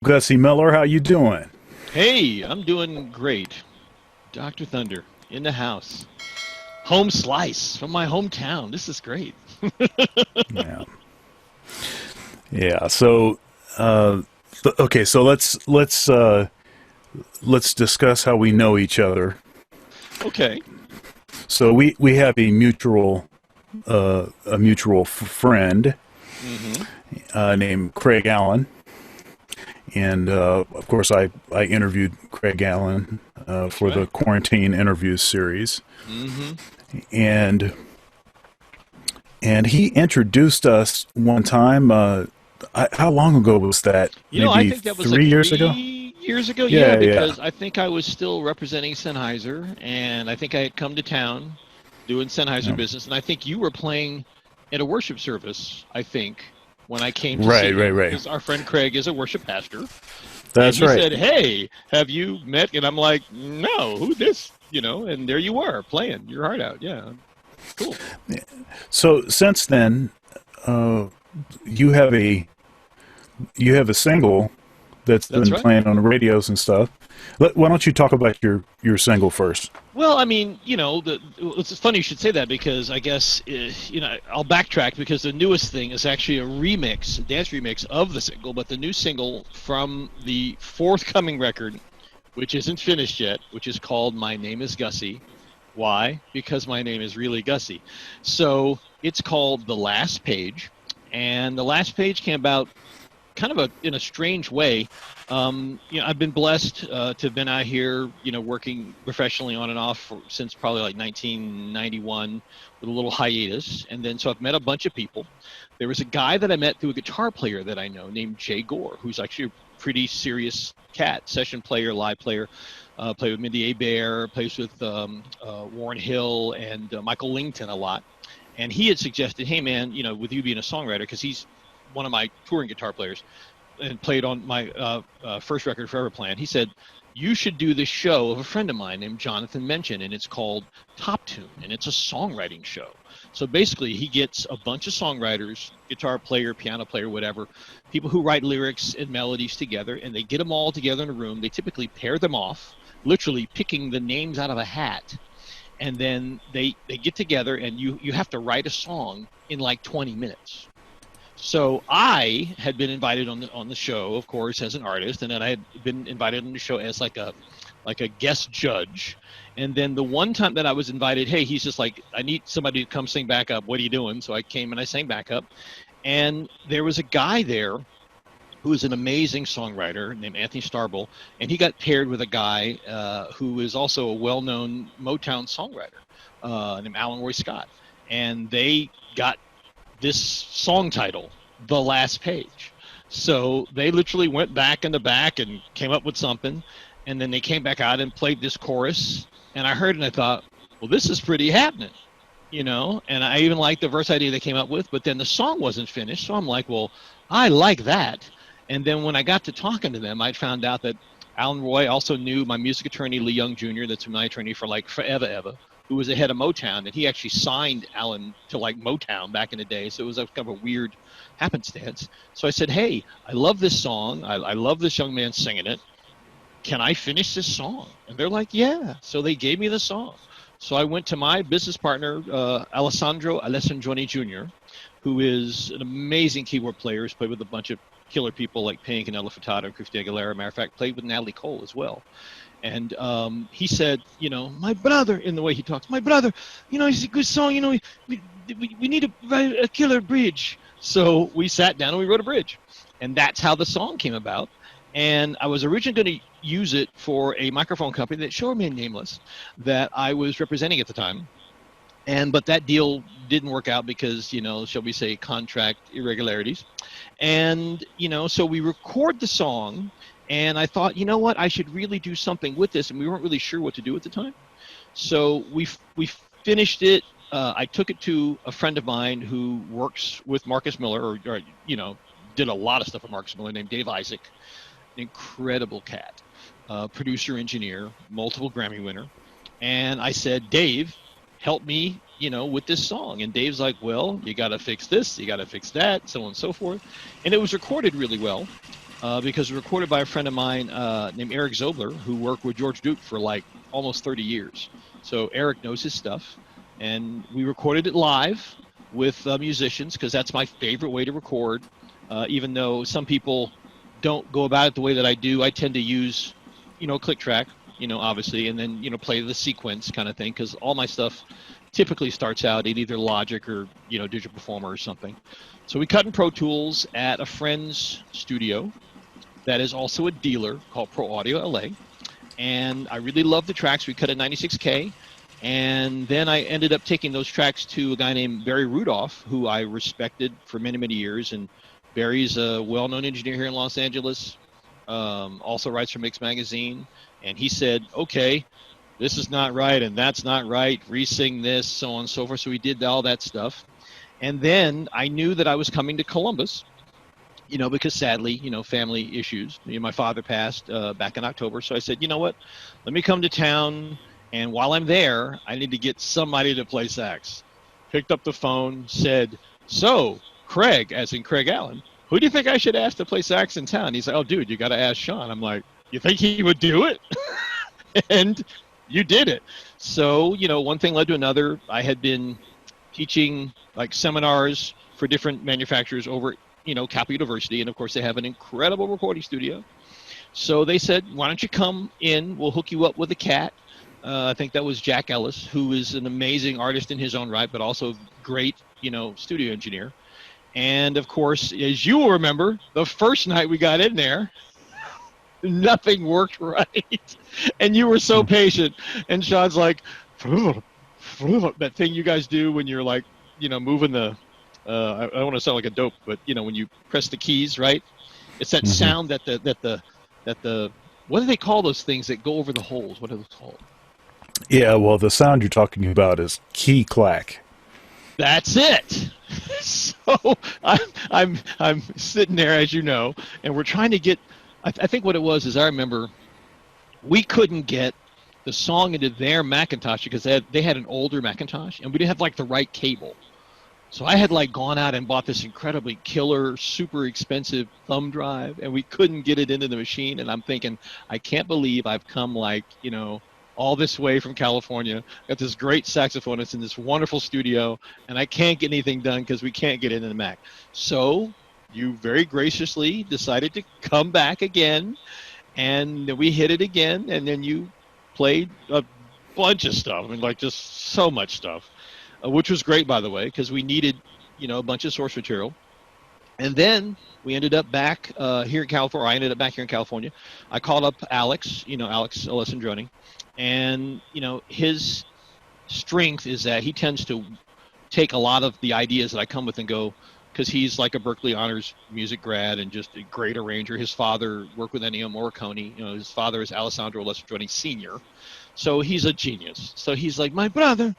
Gussie Miller. How you doing? Hey, I'm doing great. Dr. Thunder in the house. Home slice from my hometown. This is great. Yeah, yeah. Okay. So let's discuss how we know each other. Okay. So we have a mutual friend Mm-hmm. named Craig Allen, and of course I interviewed Craig Allen That's for the right. quarantine interviews series, Mm-hmm. and he introduced us one time. How long ago was that? I Maybe think that was like 3 years ago. 3 years ago. Yeah, Yeah, yeah. because I think I was still representing Sennheiser, and I think I had come to town doing Sennheiser Yeah. business, and I think you were playing at a worship service, I think, when I came to see Right, right, you, right. because our friend Craig is a worship pastor. And That's he right. said, "Hey, have you met?" And I'm like, "No, who this?" And there you were playing your heart out. Yeah, cool. So since then, uh, you have a single that's That's been right. playing on the radios and stuff. Why don't you talk about your single first? Well, I mean, it's funny you should say that because I guess I'll backtrack because the newest thing is actually a remix, a dance remix of the single, but the new single from the forthcoming record, which isn't finished yet, which is called "My Name Is Gussie." Why? Because my name is really Gussie. So it's called The Last Page, and the last page came about kind of in a strange way. I've been blessed to have been out here, working professionally on and off since probably like 1991 with a little hiatus. And then so I've met a bunch of people. There was a guy that I met through a guitar player that I know named Jay Gore, who's actually a pretty serious cat, session player, live player. Played with Mindy Bear, plays with Warren Hill and Michael Lington a lot. And he had suggested, hey man, with you being a songwriter, because he's one of my touring guitar players and played on my first record, Forever Plan. He said, you should do this show of a friend of mine named Jonathan Mention, and it's called Top Tune, and it's a songwriting show. So basically, he gets a bunch of songwriters, guitar player, piano player, whatever, people who write lyrics and melodies together, and they get them all together in a room. They typically pair them off, literally picking the names out of a hat, and then they get together, and you have to write a song in like 20 minutes. So I had been invited on the show, of course, as an artist, and then I had been invited on the show as like a guest judge. And then the one time that I was invited, hey, he's just like, I need somebody to come sing backup. What are you doing? So I came and I sang backup. And there was a guy there who is an amazing songwriter named Anthony Starble, and he got paired with a guy who is also a well-known Motown songwriter named Alan Roy Scott. And they got this song title, The Last Page. So they literally went back in the back and came up with something, and then they came back out and played this chorus, and I heard it and I thought, well, this is pretty happening. And I even liked the verse idea they came up with, but then the song wasn't finished, so I'm like, well, I like that. And then when I got to talking to them, I found out that Alan Roy also knew my music attorney, Lee Young Jr., that's my attorney for like forever, ever, who was the head of Motown, and he actually signed Alan to like Motown back in the day. So it was a kind of a weird happenstance. So I said, hey, I love this song. I love this young man singing it. Can I finish this song? And they're like, yeah. So they gave me the song. So I went to my business partner, Alessandro Alessandroni Jr., who is an amazing keyboard player. He's played with a bunch of killer people like Pink and Ella Furtado and Christina Aguilera. Matter of fact, played with Natalie Cole as well. And he said, my brother, in the way he talks, my brother, it's a good song. We need to write a killer bridge. So we sat down and we wrote a bridge. And that's how the song came about. And I was originally going to use it for a microphone company that shall remain nameless that I was representing at the time. But that deal didn't work out because, shall we say, contract irregularities. And, so we record the song, and I thought, you know what, I should really do something with this. And we weren't really sure what to do at the time. So we finished it. I took it to a friend of mine who works with Marcus Miller, or did a lot of stuff with Marcus Miller, named Dave Isaac, an incredible cat, producer, engineer, multiple Grammy winner. And I said, Dave, help me, with this song. And Dave's like, well, you got to fix this, you got to fix that, so on and so forth. And it was recorded really well. because it was recorded by a friend of mine named Eric Zobler, who worked with George Duke for like almost 30 years. So Eric knows his stuff, and we recorded it live with musicians because that's my favorite way to record. Even though some people don't go about it the way that I do, I tend to use, click track, obviously, and then play the sequence kind of thing because all my stuff typically starts out in either Logic or Digital Performer or something. So we cut in Pro Tools at a friend's studio that is also a dealer called Pro Audio LA. And I really loved the tracks. We cut at 96K. And then I ended up taking those tracks to a guy named Barry Rudolph, who I respected for many, many years. And Barry's a well-known engineer here in Los Angeles, also writes for Mix Magazine. And he said, okay, this is not right and that's not right. Re-sing this, so on and so forth. So we did all that stuff. And then I knew that I was coming to Columbus, because sadly, family issues. My father passed back in October. So I said, you know what? Let me come to town. And while I'm there, I need to get somebody to play sax. Picked up the phone, said, so, Craig, as in Craig Allen, who do you think I should ask to play sax in town? He's like, oh, dude, you got to ask Sean. I'm like, you think he would do it? And you did it. So, one thing led to another. I had been teaching like seminars for different manufacturers over Cal University, and of course they have an incredible recording studio. So they said, why don't you come in, we'll hook you up with a cat. I think that was Jack Ellis, who is an amazing artist in his own right, but also great, studio engineer. And of course, as you will remember, the first night we got in there, nothing worked right. And you were so patient. And Sean's like, that thing you guys do when you're like, moving the, I don't want to sound like a dope, but when you press the keys, right? It's that sound that the what do they call those things that go over the holes? What are those called? Yeah, well, the sound you're talking about is key clack. That's it. So I'm sitting there, as you know, and we're trying to get. I think what it was is I remember we couldn't get the song into their Macintosh because they had an older Macintosh and we didn't have like the right cable. So I had like gone out and bought this incredibly killer, super expensive thumb drive, and we couldn't get it into the machine. And I'm thinking, I can't believe I've come like, all this way from California, got this great saxophonist in this wonderful studio, and I can't get anything done because we can't get into the Mac. So you very graciously decided to come back again, and we hit it again, and then you played a bunch of stuff, like just so much stuff. Which was great, by the way, because we needed, a bunch of source material. And then we ended up back here in California. I ended up back here in California. I called up Alex, Alex Alessandroni, and, his strength is that he tends to take a lot of the ideas that I come with and go, because he's like a Berklee Honors music grad and just a great arranger. His father worked with Ennio Morricone. His father is Alessandro Alessandroni Sr., so he's a genius. So he's like, my brother,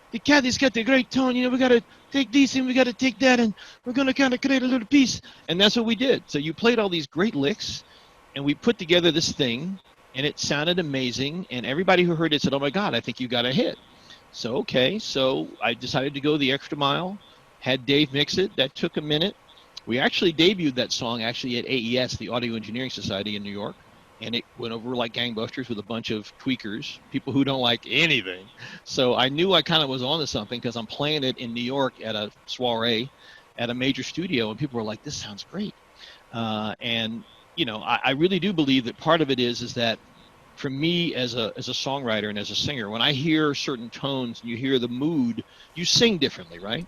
the cat has got the great tone. We got to take this and we got to take that, and we're going to kind of create a little piece. And that's what we did. So you played all these great licks, and we put together this thing, and it sounded amazing. And everybody who heard it said, oh, my God, I think you got a hit. So, okay. So I decided to go the extra mile, had Dave mix it. That took a minute. We actually debuted that song at AES, the Audio Engineering Society in New York. And it went over like gangbusters with a bunch of tweakers, people who don't like anything. So I knew I kind of was onto something because I'm playing it in New York at a soiree at a major studio, and people were like, this sounds great. And, I really do believe that part of it is that for me as a songwriter and as a singer, when I hear certain tones and you hear the mood, you sing differently, right?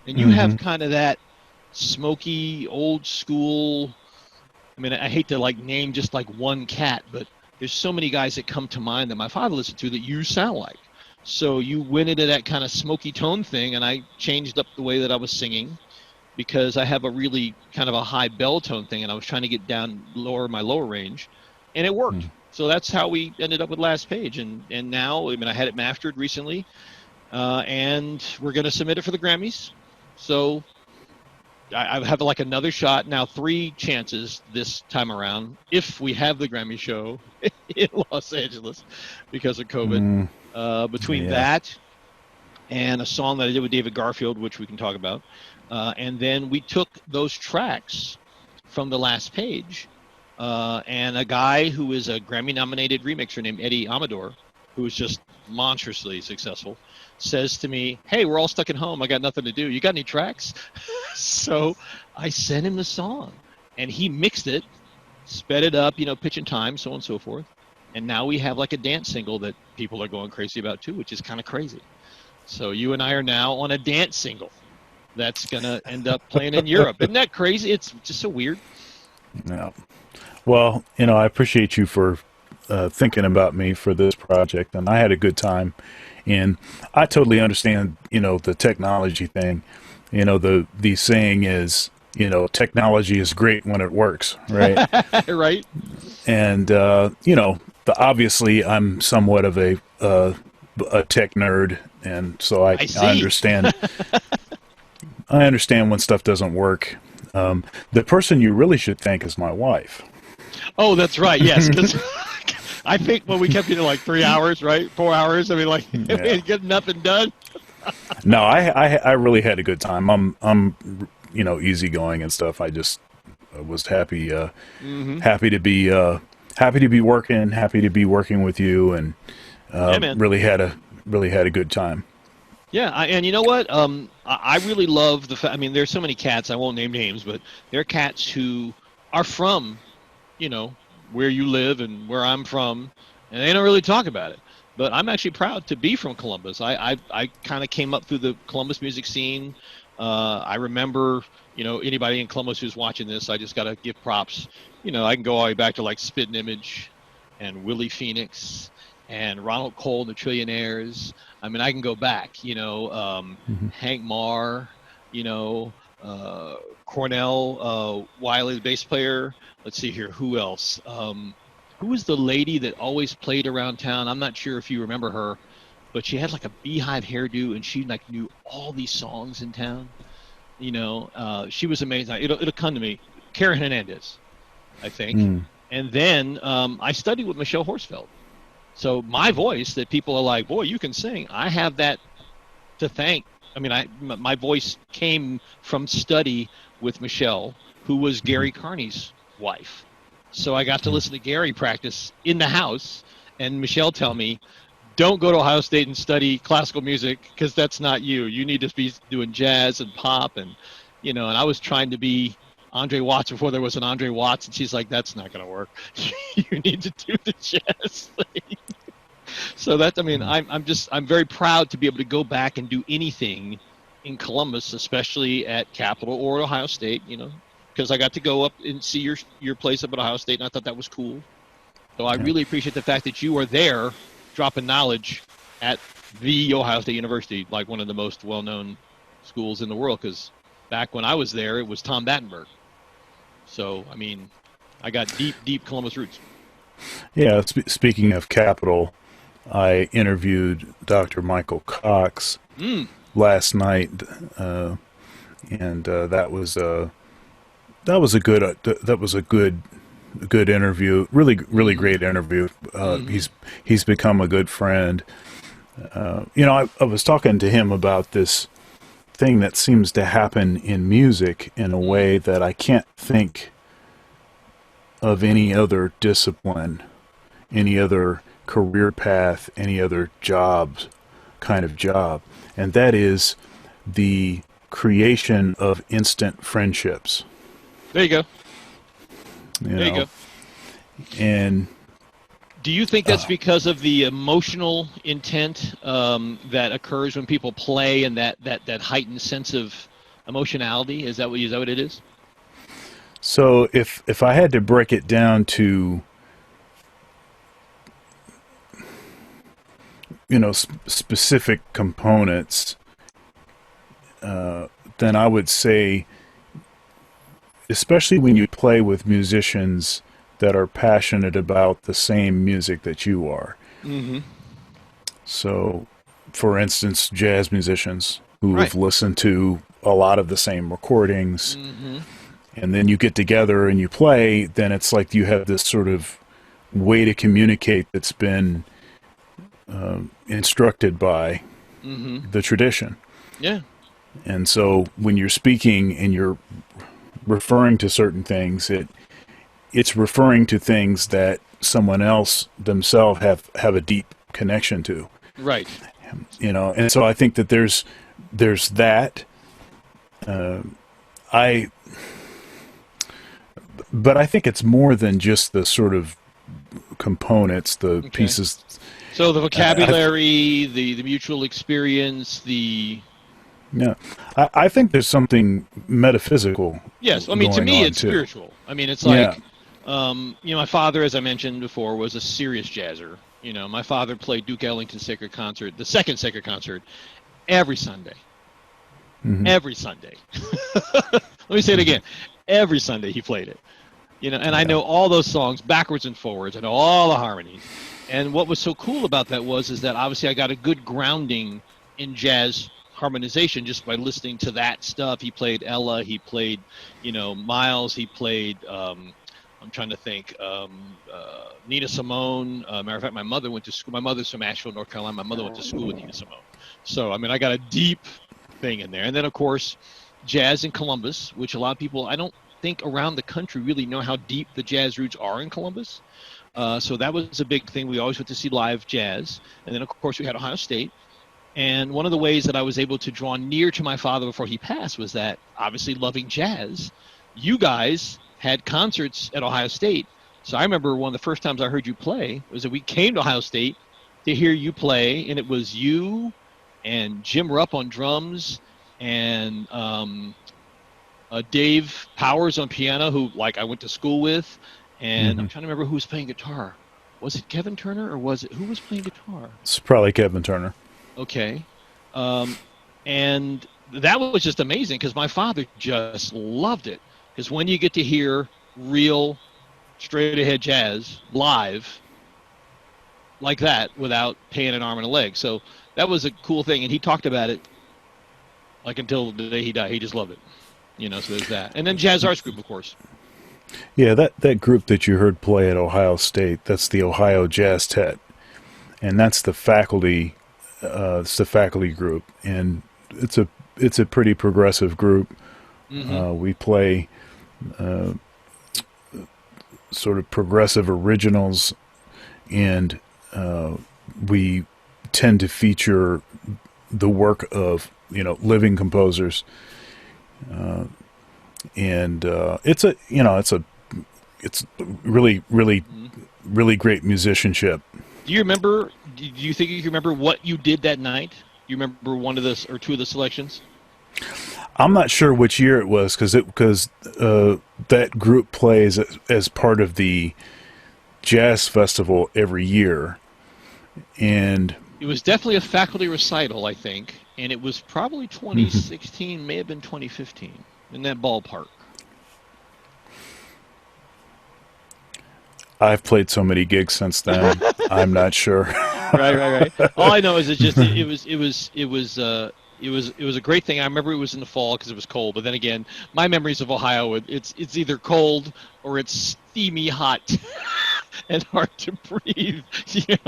And you have kind of that smoky, old school. I mean, I hate to like name just like one cat, but there's so many guys that come to mind that my father listened to that you sound like. So you went into that kind of smoky tone thing, and I changed up the way that I was singing because I have a really kind of a high bell tone thing, and I was trying to get down lower my lower range, and it worked. So that's how we ended up with Last Page, and now, I had it mastered recently, and we're going to submit it for the Grammys. So I have like another shot now, 3 chances this time around if we have the Grammy show in Los Angeles because of COVID. Between that and a song that I did with David Garfield, which we can talk about, and then we took those tracks from the last page, and a guy who is a Grammy-nominated remixer named Eddie Amador, who is just monstrously successful, says to me, "Hey, we're all stuck at home. I got nothing to do. You got any tracks?" So I sent him the song, and he mixed it, sped it up, pitch and time, so on and so forth. And now we have like a dance single that people are going crazy about too, which is kind of crazy. So you and I are now on a dance single that's going to end up playing in Europe. Isn't that crazy? It's just so weird. Yeah. Well, I appreciate you for thinking about me for this project, and I had a good time. And I totally understand, the technology thing. The saying is, technology is great when it works, right? Right. And obviously I'm somewhat of a tech nerd, and so I understand. I understand when stuff doesn't work. The person you really should thank is my wife. Oh, that's right. Yes, because I think we kept you like 3 hours, right? 4 hours. I mean, like we get nothing done. No, I really had a good time. I'm easygoing and stuff. I just was happy happy to be working with you, and really had a good time. Yeah, and you know what? I really love the fact. I mean, there's so many cats. I won't name names, but there are cats who are from, where you live and where I'm from, and they don't really talk about it. But I'm actually proud to be from Columbus. I kind of came up through the Columbus music scene. I remember, anybody in Columbus who's watching this, I just got to give props. I can go all the way back to like Spittin' Image and Willie Phoenix and Ronald Cole and the Trillionaires. I mean, I can go back, Hank Marr, Cornell Wiley, the bass player. Let's see here. Who else? Who was the lady that always played around town? I'm not sure if you remember her, but she had like a beehive hairdo, and she like knew all these songs in town. She was amazing. It'll come to me. Karen Hernandez, I think. And then I studied with Michelle Horsfeld. So my voice that people are like, boy, you can sing. I have that to thank. I mean, my voice came from study with Michelle, who was Gary Carney's wife. So I got to listen to Gary practice in the house, and Michelle tell me, don't go to Ohio State and study classical music because that's not you. You need to be doing jazz and pop, and and I was trying to be Andre Watts before there was an Andre Watts, and she's like, that's not going to work. You need to do the jazz thing. So I'm very proud to be able to go back and do anything in Columbus, especially at Capital or Ohio State, because I got to go up and see your place up at Ohio State, and I thought that was cool. So I really appreciate the fact that you are there dropping knowledge at the Ohio State University, like one of the most well-known schools in the world, because back when I was there, it was Tom Battenberg. So, I mean, I got deep Columbus roots. Yeah, speaking of Capital, I interviewed Dr. Michael Cox last night, and that was a good interview. Really great interview. He's become a good friend. I was talking to him about this thing that seems to happen in music in a way that I can't think of any other discipline, any other career path, any other kind of job, and that is the creation of instant friendships. There you go. There you go. And do you think that's because of the emotional intent that occurs when people play, and that heightened sense of emotionality? Is that what it is? So if I had to break it down to specific components, then I would say, especially when you play with musicians that are passionate about the same music that you are. Mm-hmm. So, for instance, jazz musicians who have listened to a lot of the same recordings, and then you get together and you play, then it's like you have this sort of way to communicate that's been instructed by the tradition. Yeah. And so when you're speaking and you're referring to certain things. It's referring to things that someone else themselves have a deep connection to. Right. And so I think that there's that. But I think it's more than just the sort of components, the pieces. So the vocabulary, the mutual experience, the... Yeah, I think there's something metaphysical. Yes, I mean, to me it's spiritual. I mean, it's like, my father, as I mentioned before, was a serious jazzer. My father played Duke Ellington's Sacred Concert, the second Sacred Concert, every Sunday. Mm-hmm. Every Sunday. Let me say it again. Every Sunday he played it. And I know all those songs backwards and forwards. I know all the harmonies. And what was so cool about that is that obviously I got a good grounding in jazz harmonization just by listening to that stuff. He played Ella, he played, Miles, he played, I'm trying to think, Nina Simone. Matter of fact, my mother went to school. My mother's from Asheville, North Carolina. My mother went to school with Nina Simone. So, I mean, I got a deep thing in there. And then, of course, jazz in Columbus, which a lot of people, I don't think around the country really know how deep the jazz roots are in Columbus. So that was a big thing. We always went to see live jazz. And then, of course, we had Ohio State. And one of the ways that I was able to draw near to my father before he passed was that, obviously loving jazz, you guys had concerts at Ohio State. So I remember one of the first times I heard you play was that we came to Ohio State to hear you play, and it was you and Jim Rupp on drums and Dave Powers on piano, who I went to school with, and I'm trying to remember who was playing guitar. Was it Kevin Turner or who was playing guitar? It's probably Kevin Turner. Okay. And that was just amazing because my father just loved it. Because when you get to hear real straight-ahead jazz live like that without paying an arm and a leg. So that was a cool thing. And he talked about it until the day he died. He just loved it. So there's that. And then Jazz Arts Group, of course. Yeah, that group that you heard play at Ohio State, that's the Ohio Jazz Tet. And that's the faculty group. And it's a pretty progressive group. Mm-hmm. We play sort of progressive originals, and we tend to feature the work of living composers, and it's really great musicianship. Do you remember? Do you think you remember what you did that night? You remember one of the or two of the selections? I'm not sure which year it was because that group plays as part of the jazz festival every year, and it was definitely a faculty recital, I think, and it was probably 2016, may have been 2015, in that ballpark. I've played so many gigs since then. I'm not sure. Right. All I know is it was a great thing. I remember it was in the fall because it was cold. But then again, my memories of Ohio, it's either cold or it's steamy hot and hard to breathe.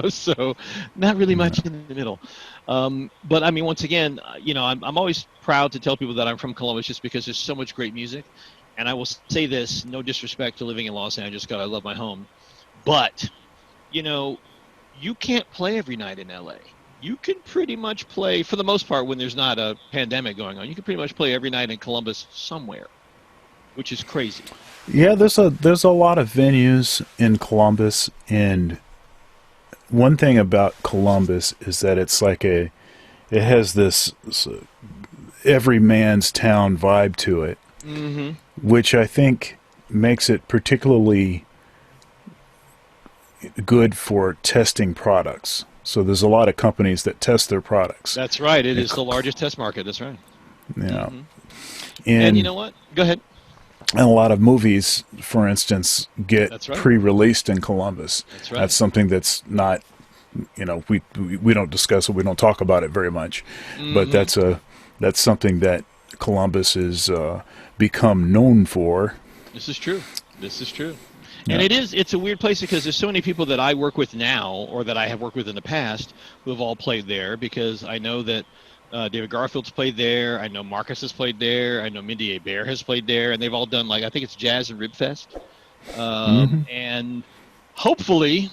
So not really much in the middle. But I mean, once again, I'm always proud to tell people that I'm from Columbus just because there's so much great music. And I will say this, no disrespect to living in Los Angeles, God, I love my home. But, you can't play every night in L.A. You can pretty much play, for the most part, when there's not a pandemic going on, you can pretty much play every night in Columbus somewhere, which is crazy. Yeah, there's a lot of venues in Columbus, and one thing about Columbus is that it's it has this every man's town vibe to it, which I think makes it particularly good for testing products. So there's a lot of companies that test their products. That's right. It is the largest test market. That's right. Yeah. And you know what? Go ahead. And a lot of movies, for instance, get pre-released in Columbus. That's right. That's something that's not, we don't discuss it. We don't talk about it very much. But that's something that Columbus has become known for. This is true. And it's a weird place because there's so many people that I work with now or that I have worked with in the past who have all played there because I know that David Garfield's played there. I know Marcus has played there. I know Mindy A. Bear has played there, and they've all done like I think it's Jazz and Rib Fest. Hmm. And hopefully,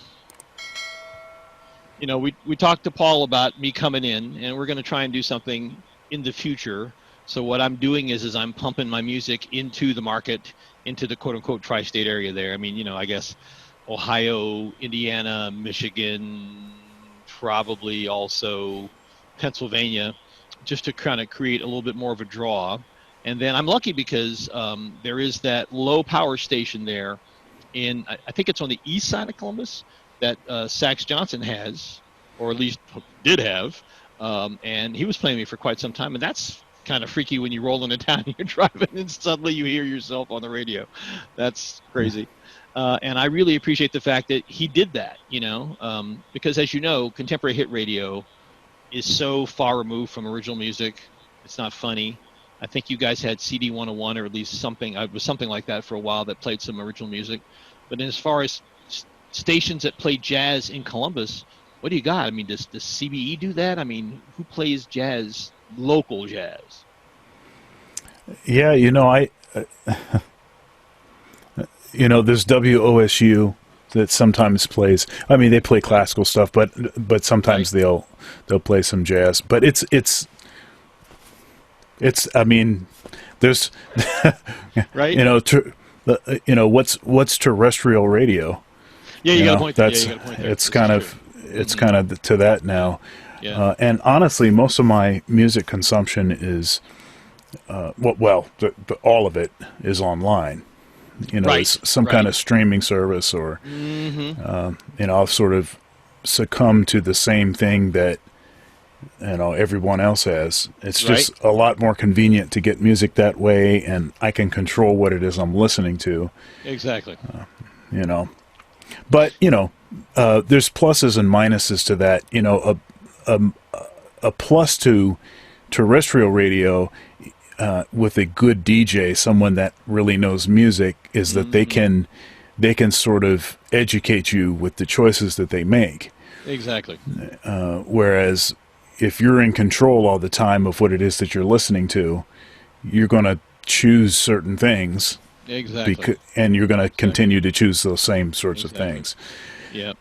we talked to Paul about me coming in, and we're going to try and do something in the future. So what I'm doing is I'm pumping my music into the market, into the quote unquote tri-state area there. I mean, I guess Ohio, Indiana, Michigan, probably also Pennsylvania, just to kind of create a little bit more of a draw. And then I'm lucky because there is that low power station there I think it's on the east side of Columbus that Sax Johnson has, or at least did have, and he was playing me for quite some time, and that's kind of freaky when you roll into town and you're driving and suddenly you hear yourself on the radio. That's crazy. And I really appreciate the fact that he did that, because as you know, contemporary hit radio is so far removed from original music. It's not funny. I think you guys had CD 101 or at least something. It was something like that for a while that played some original music. But as far as stations that play jazz in Columbus, what do you got? I mean, does CBE do that? I mean, who plays jazz, local jazz? Yeah, there's WOSU that sometimes plays. I mean, they play classical stuff, but sometimes Right. they'll play some jazz. But it's. I mean, there's Right? what's terrestrial radio. Yeah, you got a point there. Yeah, That's you got a point there. it's This is kind true. of it's Hmm. kind of to that now. Yeah. And honestly, most of my music consumption is all of it is online. Right. It's some kind Right. of streaming service, or Hmm. I've sort of succumbed to the same thing that everyone else has. It's Right. just a lot more convenient to get music that way, and I can control what it is I'm listening to. Exactly. You know, but there's pluses and minuses to that. A plus to terrestrial radio with a good DJ, someone that really knows music, is that Hmm. they can sort of educate you with the choices that they make. Exactly. Whereas if you're in control all the time of what it is that you're listening to, you're going to choose certain things, Exactly. and you're going to Exactly. continue to choose those same sorts of Exactly. things. Yeah.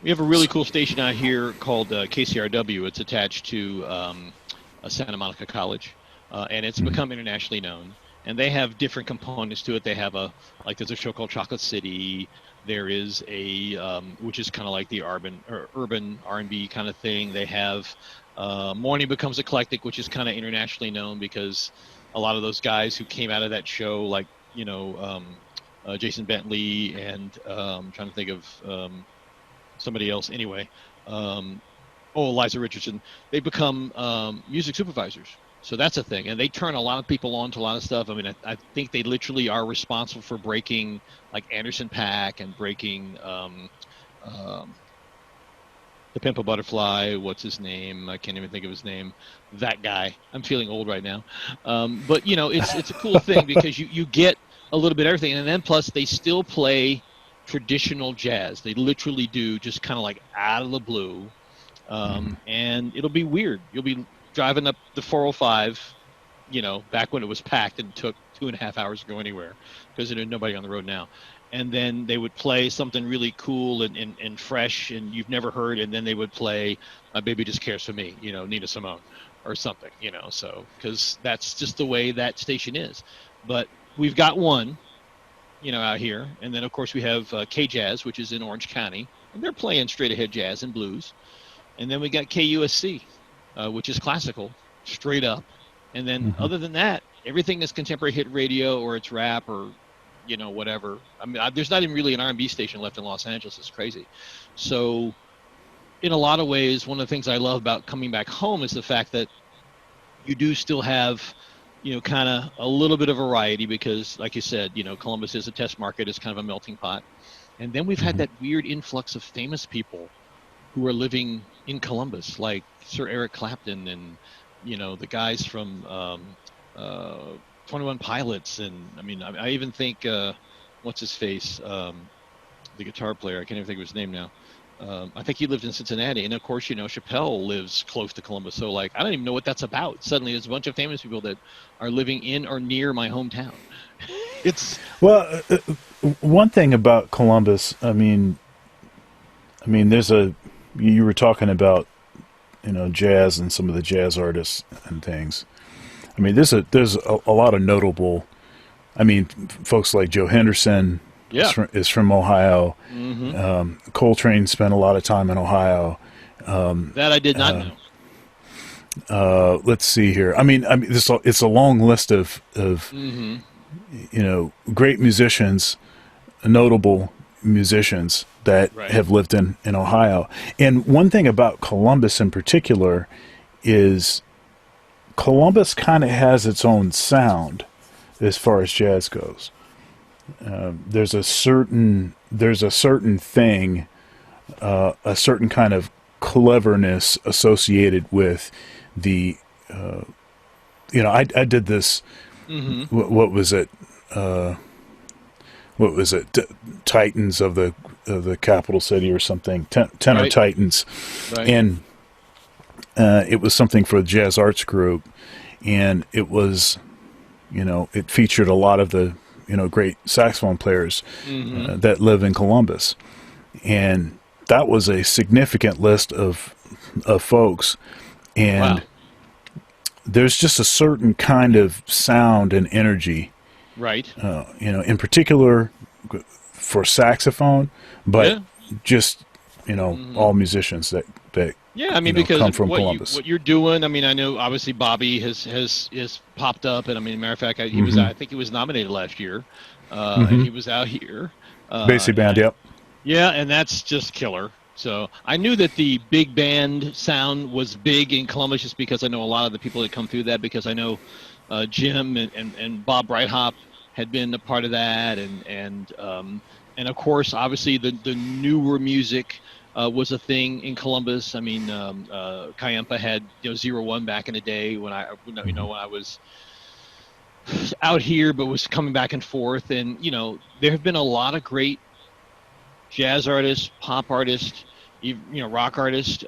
We have a really cool station out here called KCRW. It's attached to Santa Monica College, and it's Mhm. become internationally known. And they have different components to it. They have there's a show called Chocolate City. There is which is kind of like the urban R&B kind of thing. They have Morning Becomes Eclectic, which is kind of internationally known because a lot of those guys who came out of that show, like Jason Bentley and trying to think of somebody else anyway. Um, Eliza Richardson. They become music supervisors. So that's a thing. And they turn a lot of people on to a lot of stuff. I mean, I think they literally are responsible for breaking like Anderson Paak and breaking um, the Pimp a Butterfly. What's his name? I can't even think of his name. That guy. I'm feeling old right now. But it's a cool thing because you get a little bit of everything, and then plus they still play traditional jazz. They literally do, just kind of like out of the blue. And it'll be weird. You'll be driving up the 405, back when it was packed and took 2.5 hours to go anywhere because there's nobody on the road now. And then they would play something really cool and fresh and you've never heard. And then they would play My Baby Just Cares for Me, Nina Simone or something, so because that's just the way that station is. But we've got one, out here. And then, of course, we have K-Jazz, which is in Orange County. And they're playing straight ahead jazz and blues. And then we got KUSC, which is classical, straight up. And then Mhm. other than that, everything is contemporary hit radio or it's rap or whatever. I mean, there's not even really an R&B station left in Los Angeles. It's crazy. So in a lot of ways, one of the things I love about coming back home is the fact that you do still have kind of a little bit of variety because, like you said, Columbus is a test market. It's kind of a melting pot. And then we've had Mhm. that weird influx of famous people who are living in Columbus, like Sir Eric Clapton and the guys from 21 Pilots, and I mean I even think what's his face, the guitar player. I can't even think of his name now. I think he lived in Cincinnati, and of course, Chappelle lives close to Columbus. So, like, I don't even know what that's about. Suddenly, there's a bunch of famous people that are living in or near my hometown. It's Well, one thing about Columbus, there's you were talking about, jazz and some of the jazz artists and things. There's a lot of notable. Folks like Joe Henderson yeah. is from Ohio. Hmm. Coltrane spent a lot of time in Ohio. That I did not know. Let's see here. It's a long list of Hmm. great musicians, notable musicians that Right. have lived in Ohio. And one thing about Columbus in particular is Columbus kind of has its own sound as far as jazz goes. There's a certain thing, a certain kind of cleverness associated with the. I did this. Hmm. What was it? What was it? Titans of the capital city or something. Tenor Right. Titans, Right. and it was something for the jazz arts group, and it was, it featured a lot of the great saxophone players Hmm. that live in Columbus, and that was a significant list of folks, Wow. and there's just a certain kind of sound and energy, Right. in particular for saxophone, but Yeah. just Hmm. all musicians that Yeah, because come from what Columbus. you're doing. I know obviously Bobby has popped up, and matter of fact, Hmm. I think he was nominated last year, and Hmm. he was out here. Basie band, yep. Yeah, and that's just killer. So I knew that the big band sound was big in Columbus, just because I know a lot of the people that come through that. Because I know Jim and Bob Breithaupt had been a part of that, and of course, obviously the newer music was a thing in Columbus. Kayempa had 0-1 back in the day when Hmm. when I was out here, but was coming back and forth. And there have been a lot of great jazz artists, pop artists, rock artists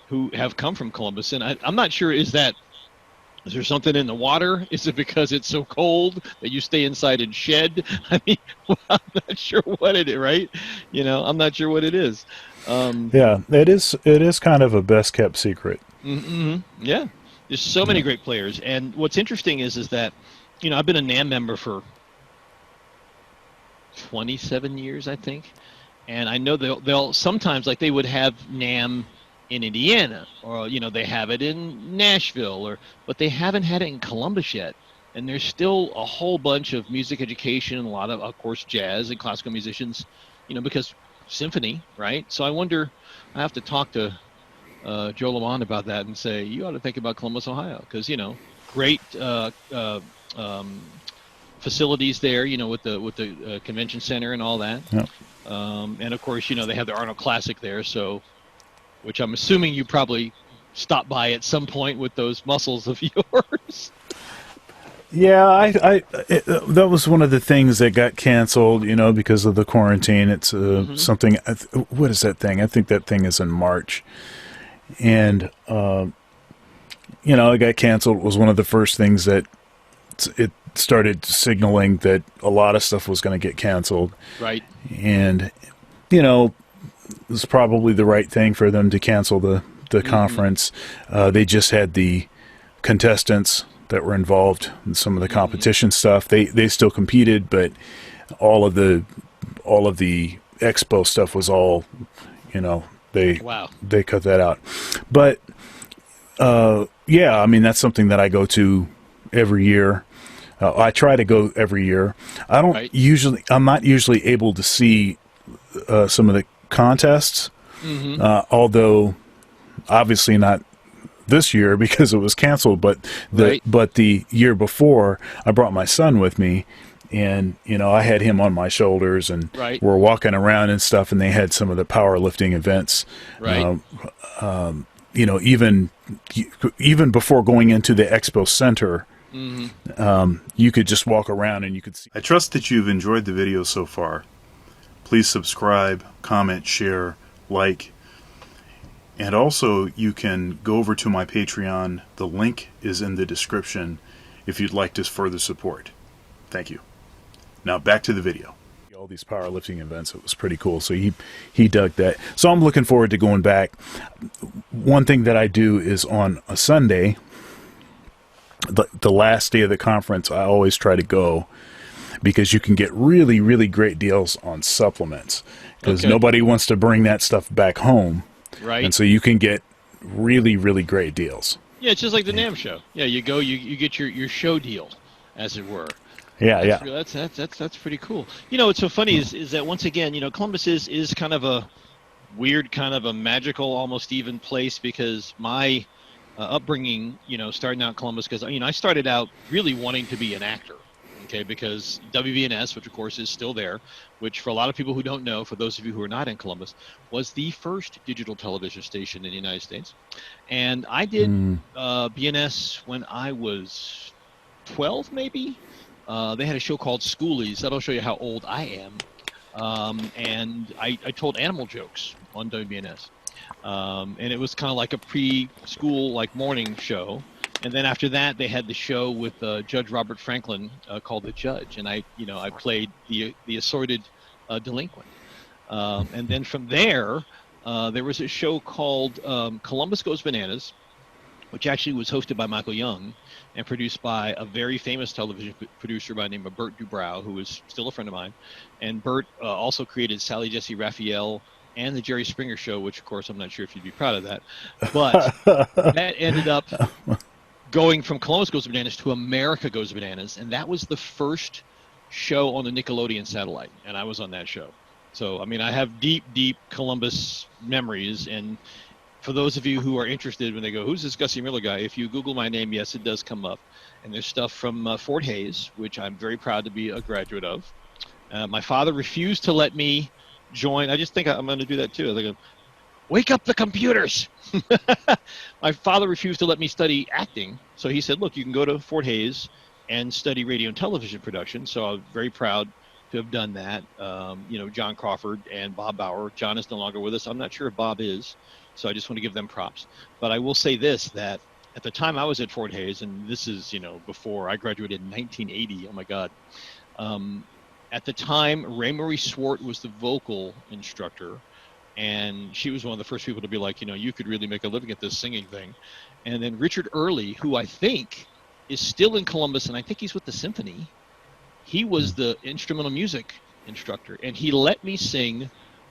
who have come from Columbus. And I'm not sure, is there something in the water? Is it because it's so cold that you stay inside and shed? I'm not sure what it is, right? I'm not sure what it is. Um, Yeah, it is kind of a best kept secret. yeah, there's so many Yeah. great players. And what's interesting is that, I've been a NAM member for 27 years, I think. And I know they'll sometimes, like, they would have NAM in Indiana, or they have it in Nashville, but they haven't had it in Columbus yet. And there's still a whole bunch of music education, and a lot of course, jazz and classical musicians, because symphony, right? So I wonder, I have to talk to Joe Lamont about that and say, you ought to think about Columbus, Ohio, because great um, facilities there, with the convention center and all that. Yeah. And of course, they have the Arnold Classic there, so, which I'm assuming you probably stopped by at some point with those muscles of yours. Yeah, that was one of the things that got canceled, because of the quarantine. It's Hmm. something. What is that thing? I think that thing is in March, and it got canceled. It was one of the first things that it started signaling that a lot of stuff was going to get canceled, Right. and you know, it was probably the right thing for them to cancel the Hmm. conference. They just had the contestants that were involved in some of the Hmm. competition stuff. They still competed, but all of the expo stuff was all, they Wow. cut that out. But yeah, that's something that I go to every year. I try to go every year. Right. I'm not usually able to see some of the contests, Hmm. although obviously not this year because it was canceled. But Right. the year before, I brought my son with me, and I had him on my shoulders, and Right. we're walking around and stuff. And they had some of the powerlifting events. Right. Even before going into the expo center, Hmm. you could just walk around and you could see. I trust that you've enjoyed the video so far. Please subscribe, comment, share, like, and also you can go over to my Patreon. The link is in the description if you'd like to further support. Thank you. Now back to the video. All these powerlifting events, it was pretty cool. So he dug that. So I'm looking forward to going back. One thing that I do is on a Sunday, the last day of the conference, I always try to go because you can get really, really great deals on supplements because nobody wants to bring that stuff back home. Right. And so you can get really, really great deals. Yeah, it's just like the NAMM show. Yeah, you go, you get your show deal, as it were. Yeah, That's pretty cool. You know, what's so funny is that once again, you know, Columbus is kind of a weird, kind of a magical, almost even place because my upbringing, you know, starting out in Columbus, because you know I started out really wanting to be an actor. Okay, because WVNS, which of course is still there, which for a lot of people who don't know, for those of you who are not in Columbus, was the first digital television station in the United States. And I did BNS when I was 12, maybe. They had a show called Schoolies. That'll show you how old I am. And I told animal jokes on WBNS. And it was kind of like a preschool, like morning show. And then after that, they had the show with Judge Robert Franklin called The Judge. And I played the assorted delinquent. And then from there, there was a show called Columbus Goes Bananas, which actually was hosted by Michael Young and produced by a very famous television producer by the name of Bert Dubrow, who is still a friend of mine. And Bert also created Sally Jesse Raphael and the Jerry Springer Show, which, of course, I'm not sure if you'd be proud of that. But that ended up going from Columbus Goes Bananas to America Goes Bananas, and that was the first show on the Nickelodeon satellite, and I was on that show. So, I mean, I have deep, deep Columbus memories, and for those of you who are interested, when they go, who's this Gussie Miller guy? If you Google my name, yes, it does come up. And there's stuff from Fort Hays, which I'm very proud to be a graduate of. My father refused to let me join. I just think I'm going to do that too. They're going, wake up the computers. My father refused to let me study acting. So he said, look, you can go to Fort Hays and study radio and television production. So I'm very proud to have done that. You know, John Crawford and Bob Bauer. John is no longer with us. I'm not sure if Bob is. So I just want to give them props. But I will say this, that at the time I was at Fort Hays, and this is, you know, before I graduated in 1980. Oh, my God. At the time, Ray Marie Swart was the vocal instructor. And she was one of the first people to be like, you know, you could really make a living at this singing thing. And then Richard Early, who I think is still in Columbus, and I think he's with the symphony. He was the instrumental music instructor. And he let me sing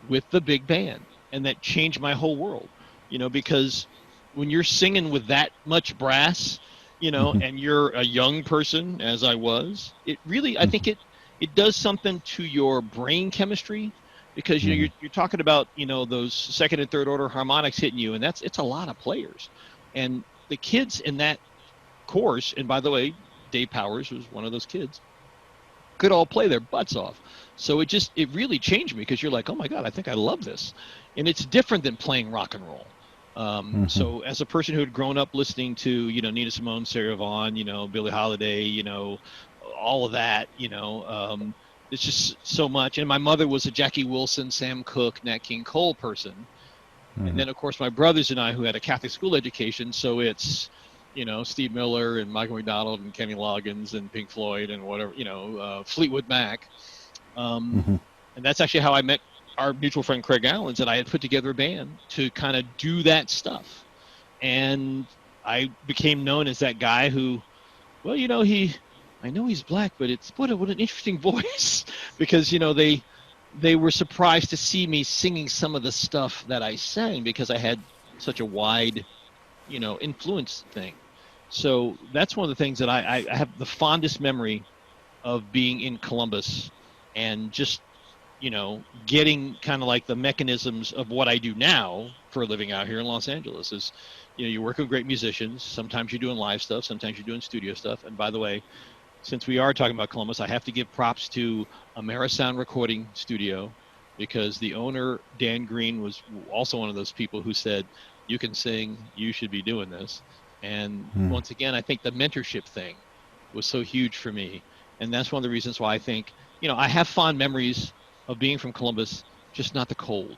with the big band. And that changed my whole world, you know, because when you're singing with that much brass, you know, and you're a young person, as I was, it really, I think it does something to your brain chemistry, because you know, you're talking about, you know, those second and third order harmonics hitting you, and it's a lot of players. And the kids in that course, and by the way, Dave Powers was one of those kids, could all play their butts off. So it really changed me, because you're like, oh my God, I think I love this. And it's different than playing rock and roll. So as a person who had grown up listening to, you know, Nina Simone, Sarah Vaughan, you know, Billie Holiday, you know, all of that, you know, it's just so much. And my mother was a Jackie Wilson, Sam Cooke, Nat King Cole person. And then, of course, my brothers and I, who had a Catholic school education, so it's, you know, Steve Miller and Michael McDonald and Kenny Loggins and Pink Floyd and whatever, you know, Fleetwood Mac. And that's actually how I met our mutual friend Craig Allens, and I had put together a band to kind of do that stuff. And I became known as that guy who, well, you know, I know he's black, but what an interesting voice, because, you know, they were surprised to see me singing some of the stuff that I sang, because I had such a wide, you know, influence thing. So that's one of the things that I have the fondest memory of being in Columbus, and just, you know, getting kind of like the mechanisms of what I do now for a living out here in Los Angeles is, you know, you work with great musicians. Sometimes you're doing live stuff. Sometimes you're doing studio stuff. And by the way, since we are talking about Columbus, I have to give props to Amerisound Recording Studio, because the owner, Dan Green, was also one of those people who said, you can sing, you should be doing this. And once again, I think the mentorship thing was so huge for me. And that's one of the reasons why I think, you know, I have fond memories of being from Columbus, just not the cold.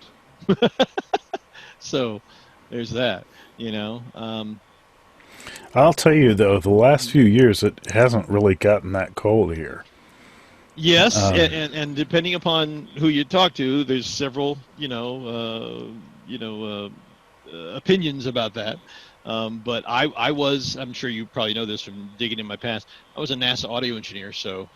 So there's that, I'll tell you though, the last Mhm. few years it hasn't really gotten that cold here. Yes, Um, and depending upon who you talk to, there's several, opinions about that. But I was, I'm sure you probably know this from digging in my past. I was a NASA audio engineer, so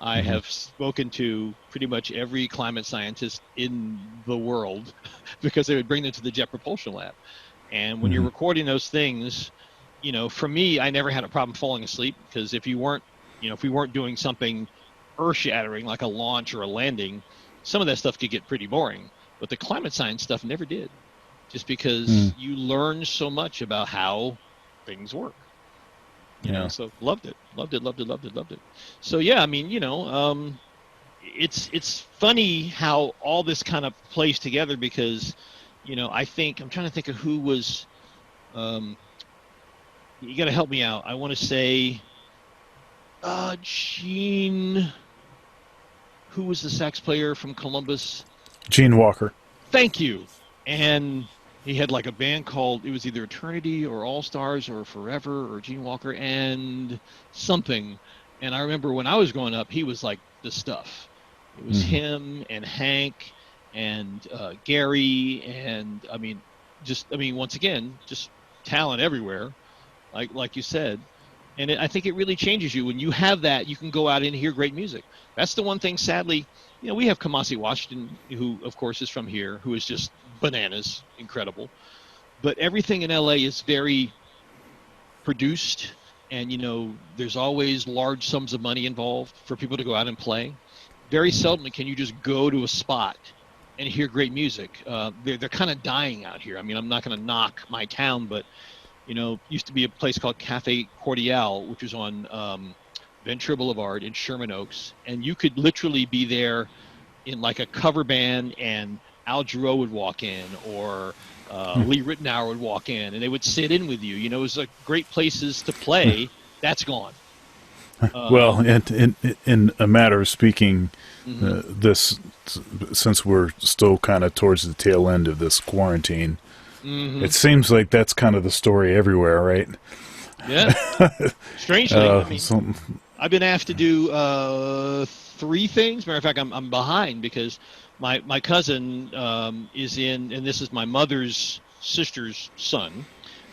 I mhm, have spoken to pretty much every climate scientist in the world because they would bring them to the Jet Propulsion Lab. And when you're mhm, recording those things, for me, I never had a problem falling asleep because if we weren't doing something earth shattering like a launch or a landing, some of that stuff could get pretty boring. But the climate science stuff never did, just because mm, you learn so much about how things work. yeah, So loved it, loved it, loved it, loved it, loved it. So yeah, I mean, it's funny how all this kind of plays together because, I think I'm trying to think of who was. Um, you got to help me out. I want to say, Gene, who was the sax player from Columbus? Gene Walker. Thank you. And he had like a band called, it was either Eternity or All Stars or Forever or Gene Walker and something. And I remember when I was growing up, he was like the stuff. It was Mhm. him and Hank and Gary. And I mean, once again, just talent everywhere, like you said. And I think it really changes you when you have that. You can go out and hear great music. That's the one thing. Sadly, we have Kamasi Washington, who of course is from here, who is just bananas, incredible. But everything in LA is very produced, and there's always large sums of money involved for people to go out and play. Very seldom can you just go to a spot and hear great music. They're kind of dying out here. I mean, I'm not going to knock my town, but used to be a place called Cafe Cordial, which was on Ventura Boulevard in Sherman Oaks, and you could literally be there in like a cover band, and Al Jarreau would walk in, or Lee Ritenour would walk in, and they would sit in with you. It was like great places to play. That's gone. Well, Um, in a matter of speaking, mhm. this since we're still kind of towards the tail end of this quarantine, it Mhm. seems like that's kind of the story everywhere, right? Yeah. Strangely, I mean, So, I've been asked to do three things. Matter of fact, I'm behind because my cousin is in, and this is my mother's sister's son,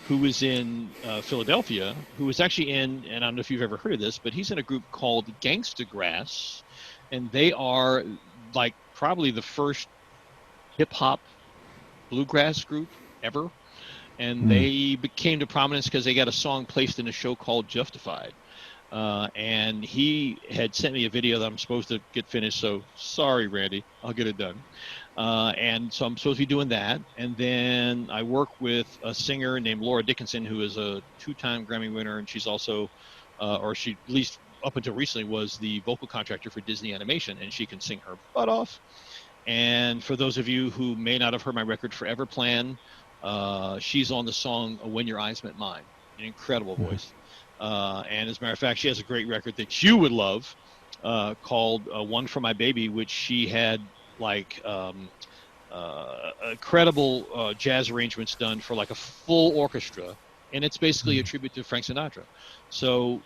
who is in Philadelphia, who is actually in, and I don't know if you've ever heard of this, but he's in a group called Gangsta Grass, and they are like probably the first hip hop bluegrass group ever, and mm, they became to prominence because they got a song placed in a show called Justified. And he had sent me a video that I'm supposed to get finished. So sorry, Randy, I'll get it done. And so I'm supposed to be doing that. And then I work with a singer named Laura Dickinson, who is a two-time Grammy winner, and she's also, or she at least up until recently was the vocal contractor for Disney Animation, and she can sing her butt off. And for those of you who may not have heard my record Forever Plan, she's on the song When Your Eyes Met Mine, an incredible voice. And as a matter of fact, she has a great record that you would love called One for My Baby, which she had like incredible jazz arrangements done for like a full orchestra. And it's basically a tribute to Frank Sinatra. So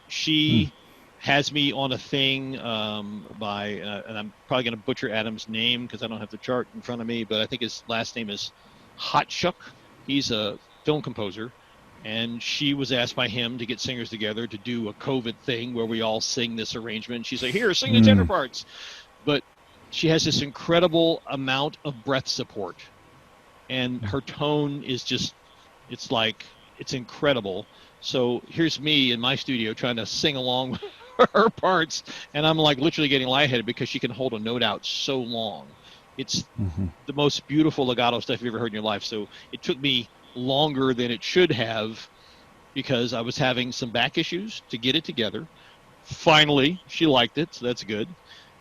mm, she has me on a thing by, and I'm probably going to butcher Adam's name because I don't have the chart in front of me, but I think his last name is Hotchuk. He's a film composer. And she was asked by him to get singers together to do a COVID thing where we all sing this arrangement. She's like, here, sing the tenor mm, parts. But she has this incredible amount of breath support, and her tone is just, it's incredible. So here's me in my studio trying to sing along with her parts, and I'm like literally getting lightheaded because she can hold a note out so long. It's the most beautiful legato stuff you've ever heard in your life. So it took me longer than it should have because I was having some back issues to get it together. Finally, she liked it, so that's good.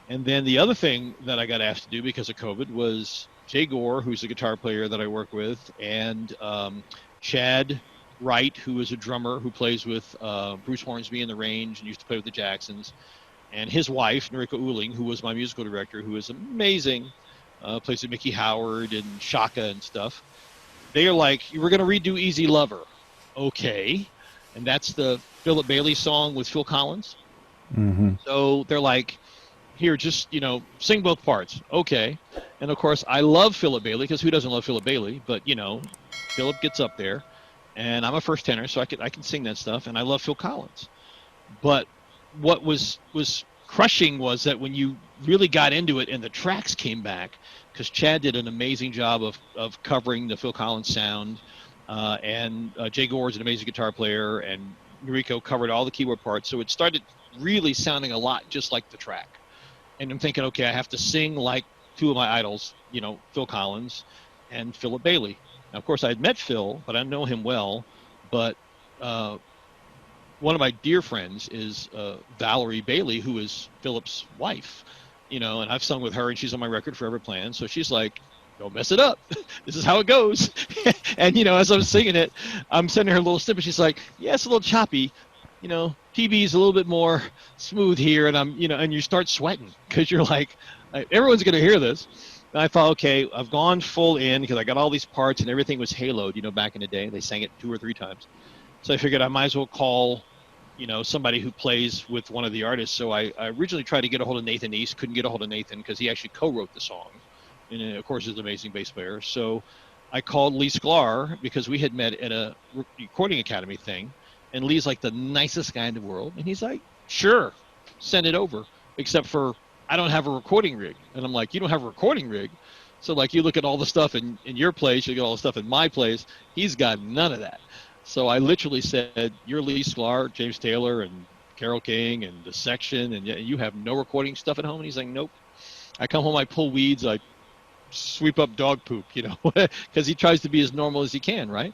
And then the other thing that I got asked to do because of COVID was Jay Gore, who's a guitar player that I work with, and Chad Wright, who is a drummer who plays with Bruce Hornsby in the Range and used to play with the Jacksons, and his wife, Noriko Uling, who was my musical director, who is amazing. plays with Mickey Howard and Shaka and stuff. They are like, we're going to redo Easy Lover. Okay. And that's the Philip Bailey song with Phil Collins. Mm-hmm. So they're like, here, just, sing both parts. Okay. And of course, I love Philip Bailey, because who doesn't love Philip Bailey? But, Philip gets up there, and I'm a first tenor, so I can sing that stuff, and I love Phil Collins. But what was crushing was that when you really got into it and the tracks came back, because Chad did an amazing job of covering the Phil Collins sound, and Jay Gore's an amazing guitar player, and Noriko covered all the keyboard parts, so it started really sounding a lot just like the track. And I'm thinking, okay, I have to sing like two of my idols, Phil Collins and Philip Bailey. Now, of course, I had met Phil, but I know him well. But one of my dear friends is Valerie Bailey, who is Philip's wife, and I've sung with her, and she's on my record, Forever Plan. So she's like, don't mess it up. This is how it goes. And, as I'm singing it, I'm sending her a little snippet. She's like, yeah, it's a little choppy. PB is a little bit more smooth here. And and you start sweating, because you're like, everyone's going to hear this. And I thought, okay, I've gone full in, because I got all these parts and everything was haloed, back in the day. They sang it 2 or 3 times. So I figured I might as well call, somebody who plays with one of the artists. So I originally tried to get a hold of Nathan East, couldn't get a hold of Nathan, because he actually co-wrote the song. And of course, he's an amazing bass player. So I called Lee Sklar, because we had met at a recording academy thing. And Lee's like the nicest guy in the world. And he's like, sure, send it over. Except for, I don't have a recording rig. And I'm like, you don't have a recording rig? So like, you look at all the stuff in your place, you get all the stuff in my place. He's got none of that. So I literally said, you're Lee Sklar, James Taylor, and Carole King, and The Section, and you have no recording stuff at home? And he's like, nope. I come home, I pull weeds, I sweep up dog poop, because he tries to be as normal as he can, right?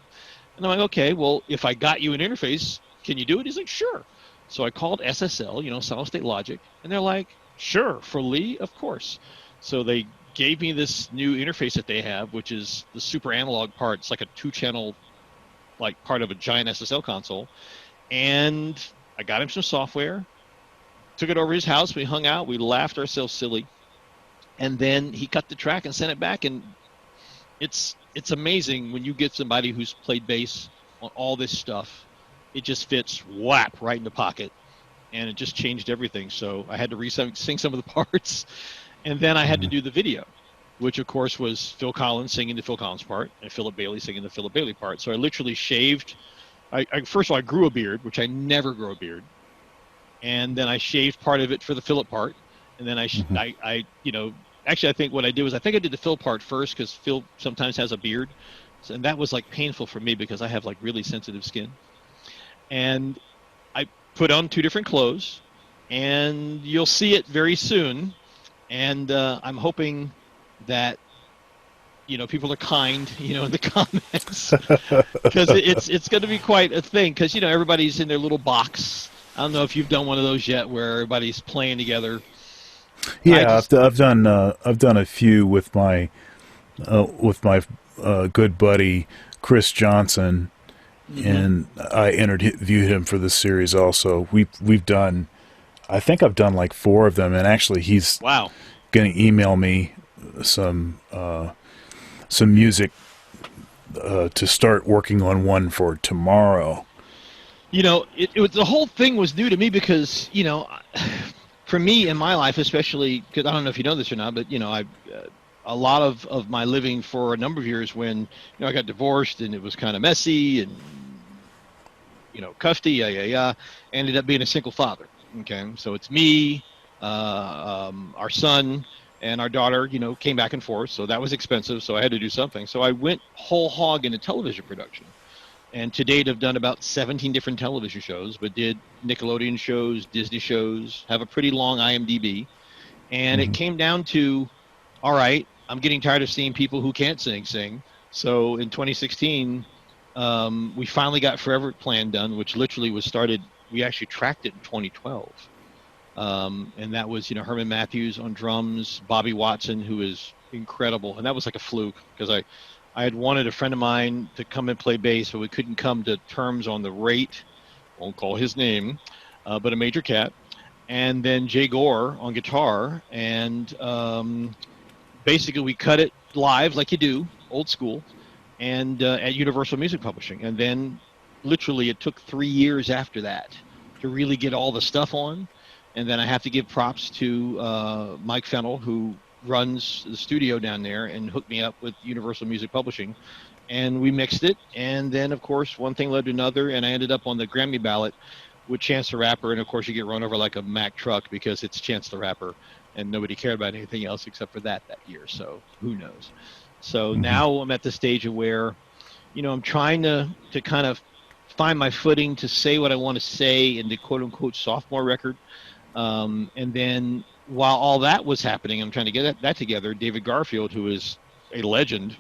And I'm like, okay, well, if I got you an interface, can you do it? He's like, sure. So I called SSL, Solid State Logic, and they're like, sure, for Lee, of course. So they gave me this new interface that they have, which is the super analog part. It's like a 2-channel, like part of a giant SSL console. And I got him some software, took it over his house. We hung out. We laughed ourselves silly. And then he cut the track and sent it back. And it's amazing when you get somebody who's played bass on all this stuff. It just fits whap right in the pocket, and it just changed everything. So I had to sing some of the parts, and then I had to do the video, which of course was Phil Collins singing the Phil Collins part and Philip Bailey singing the Philip Bailey part. So I literally shaved. First of all, I grew a beard, which I never grow a beard, and then I shaved part of it for the Philip part, and then actually, I think what I did was I did the Phil part first, because Phil sometimes has a beard. And that was like painful for me, because I have like really sensitive skin. And I put on 2 different clothes, and you'll see it very soon. And I'm hoping that, people are kind, in the comments, because it's going to be quite a thing, because, everybody's in their little box. I don't know if you've done one of those yet, where everybody's playing together. Yeah, I've done a few with my good buddy Chris Johnson, and I interviewed him for this series. Also, we've done, I think I've done like 4 of them, and actually he's going to email me some music to start working on one for tomorrow. The whole thing was new to me, because for me in my life, especially, because I don't know if you know this or not, but a lot of my living for a number of years, when I got divorced and it was kind of messy, and custody, ended up being a single father. Okay, so it's me, our son, and our daughter. Came back and forth, so that was expensive. So I had to do something. So I went whole hog into television production. And to date, I've done about 17 different television shows, but did Nickelodeon shows, Disney shows, have a pretty long IMDb. And it came down to, all right, I'm getting tired of seeing people who can't sing. So in 2016, we finally got Forever Plan done, which literally was started. We actually tracked it in 2012. And that was, Herman Matthews on drums, Bobby Watson, who is incredible. And that was like a fluke, because I had wanted a friend of mine to come and play bass, but we couldn't come to terms on the rate. Won't call his name, but a major cat. And then Jay Gore on guitar, and basically we cut it live like you do, old school, and at Universal Music Publishing. And then literally it took 3 years after that to really get all the stuff on. And then I have to give props to Mike Fennell, who runs the studio down there and hooked me up with Universal Music Publishing. And we mixed it. And then, of course, one thing led to another. And I ended up on the Grammy ballot with Chance the Rapper. And, of course, you get run over like a Mack truck because it's Chance the Rapper. And nobody cared about anything else except for that year. So who knows? So now I'm at the stage of where, I'm trying to kind of find my footing to say what I want to say in the quote unquote sophomore record. And then while all that was happening, I'm trying to get that together. David Garfield, who is a legend,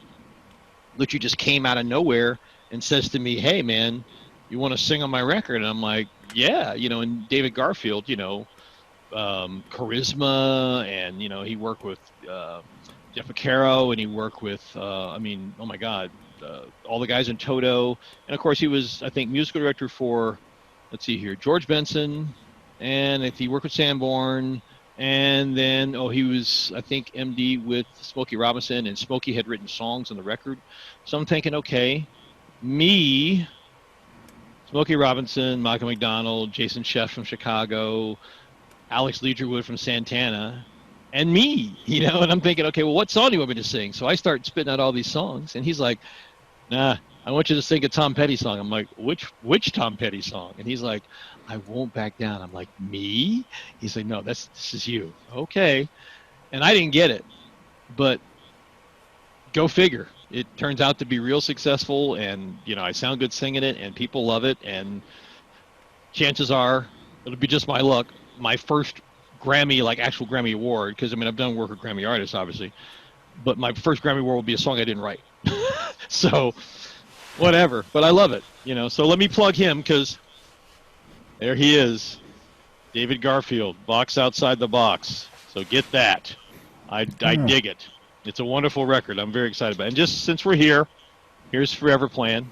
literally just came out of nowhere and says to me, "Hey man, you want to sing on my record?" And I'm like, "Yeah," and David Garfield, charisma, and he worked with Jeff Vaccaro, and he worked with oh my God, all the guys in Toto, and of course he was, I think, musical director for, let's see here, George Benson, and if he worked with Sanborn, and then he was, I think, MD with Smokey Robinson, and Smokey had written songs on the record. So I'm thinking, okay, me, Smokey Robinson, Michael McDonald, Jason Sheff from Chicago, Alex Leaderwood from Santana, and me, and I'm thinking, okay, well, what song do you want me to sing? So I start spitting out all these songs, and he's like, "Nah, I want you to sing a Tom Petty song." I'm like, which Tom Petty song? And he's like, "I Won't Back Down." I'm like, "Me?" He's like, "No, this is you." Okay. And I didn't get it, but go figure. It turns out to be real successful, and, I sound good singing it, and people love it, and chances are it'll be just my luck. My first Grammy, like actual Grammy award, because I've done work with Grammy artists, obviously, but my first Grammy award will be a song I didn't write. So whatever, but I love it, So let me plug him, because there he is, David Garfield, Box Outside the Box. So get that. I dig it. It's a wonderful record. I'm very excited about it. And just since we're here, here's Forever Plan.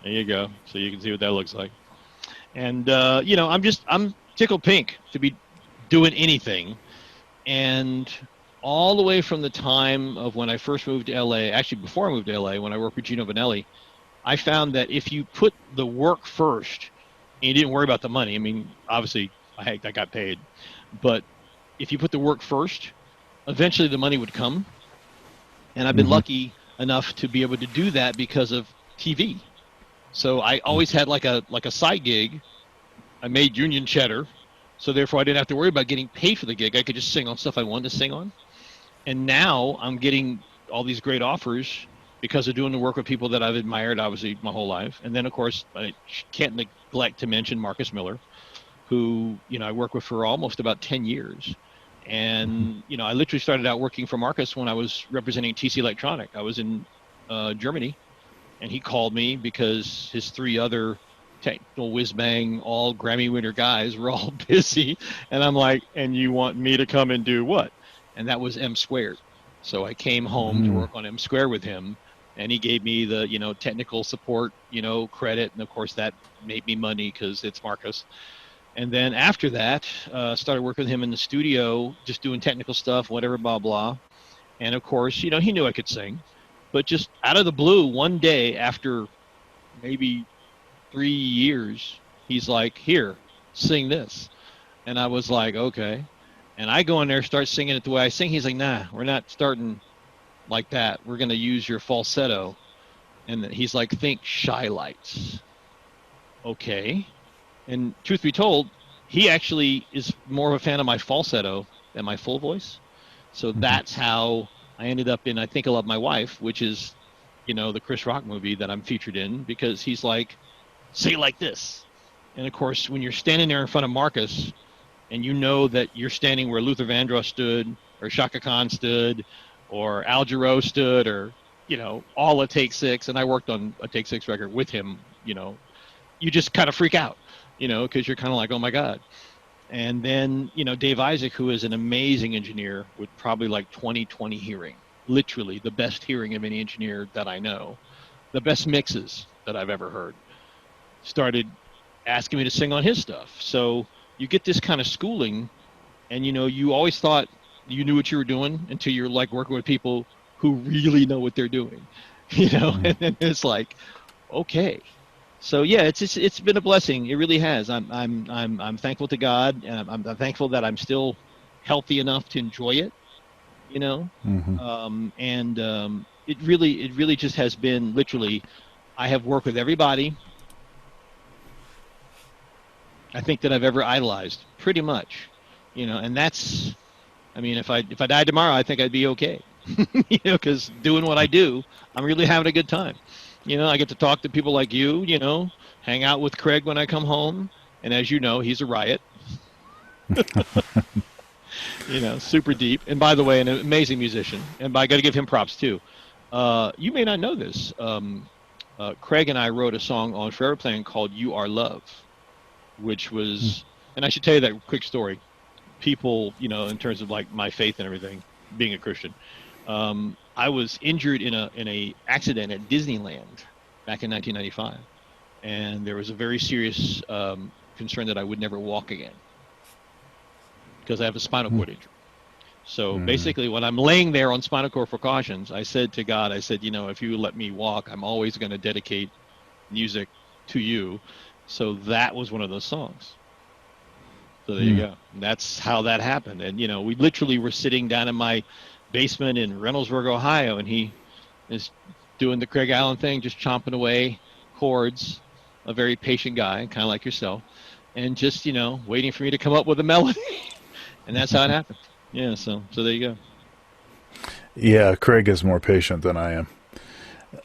There you go. So you can see what that looks like. And I'm tickled pink to be doing anything. And all the way from the time of when I first moved to LA, actually before I moved to LA, when I worked with Gino Vanelli, I found that if you put the work first and you didn't worry about the money, obviously I got paid, but if you put the work first, eventually the money would come. And I've been lucky enough to be able to do that because of TV. So I always had like a side gig. I made union cheddar, so therefore I didn't have to worry about getting paid for the gig. I could just sing on stuff I wanted to sing on. And now I'm getting all these great offers because of doing the work with people that I've admired, obviously, my whole life. And then, of course, I can't neglect to mention Marcus Miller, who, I worked with for almost about 10 years. And, I literally started out working for Marcus when I was representing TC Electronic. I was in Germany, and he called me because his 3 other technical whiz-bang, all Grammy winner guys were all busy. And I'm like, "And you want me to come and do what?" And that was M Squared. So I came home to work on M Squared with him, and he gave me the, technical support, credit. And, of course, that made me money because it's Marcus. And then after that, started working with him in the studio, just doing technical stuff, whatever, blah, blah. And, of course, he knew I could sing. But just out of the blue, one day after maybe 3 years, he's like, "Here, sing this." And I was like, okay. And I go in there, start singing it the way I sing. He's like, "Nah, we're not starting like that. We're going to use your falsetto." And he's like, "Think Shy Lights." Okay. And truth be told, he actually is more of a fan of my falsetto than my full voice. So that's how I ended up in I Think I Love My Wife, which is, the Chris Rock movie that I'm featured in, because he's like, "Say it like this." And, of course, when you're standing there in front of Marcus and you know that you're standing where Luther Vandross stood or Shaka Khan stood or Al Jarreau stood or, all of Take Six, and I worked on a Take Six record with him, you just kind of freak out, because you're kind of like, oh my God. And then, Dave Isaac, who is an amazing engineer with probably like 20/20 hearing, literally the best hearing of any engineer that I know, the best mixes that I've ever heard, started asking me to sing on his stuff. So you get this kind of schooling, and, you always thought you knew what you were doing until you're like working with people who really know what they're doing, you know. Mm-hmm. And then it's like, okay. So yeah, it's been a blessing. It really has. I'm thankful to God, and I'm thankful that I'm still healthy enough to enjoy it, you know. Mm-hmm. And it really just has been literally. I have worked with everybody I think that I've ever idolized, pretty much, you know. And that's, I mean, if I died tomorrow, I think I'd be okay, you know, because doing what I do, I'm really having a good time. You know, I get to talk to people like you know, hang out with Craig when I come home, and as you know, he's a riot, you know, super deep. And by the way, an amazing musician, and I got to give him props too. You may not know this. Craig and I wrote a song on Forever Playing called "You Are Love," which was, and I should tell you that quick story. People, you know, in terms of like my faith and everything, being a Christian, I was injured in a accident at Disneyland back in 1995, and there was a very serious concern that I would never walk again because I have a spinal cord injury. So Mm-hmm. basically, when I'm laying there on spinal cord precautions, I said to God, I said, you know, if you let me walk, I'm always going to dedicate music to you. So that was one of those songs. So there you Mm. go. That's how that happened. And, you know, we literally were sitting down in my basement in Reynoldsburg, Ohio, and he is doing the Craig Allen thing, just chomping away chords, a very patient guy, kind of like yourself, and just, you know, waiting for me to come up with a melody. And that's how it happened. Yeah, so there you go. Yeah, Craig is more patient than I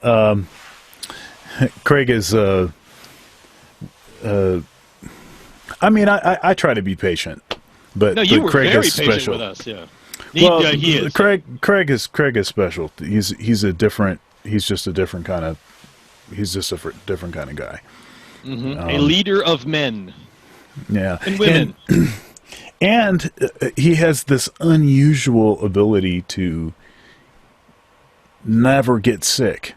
am. Craig is uh, I mean, I try to be patient, No, you but were Craig very is patient special. with us, yeah. Well, He is, yeah. Craig is special. He's a different. He's just a different kind of. He's just a different kind of guy. A leader of men Yeah, and women. and he has this unusual ability to never get sick.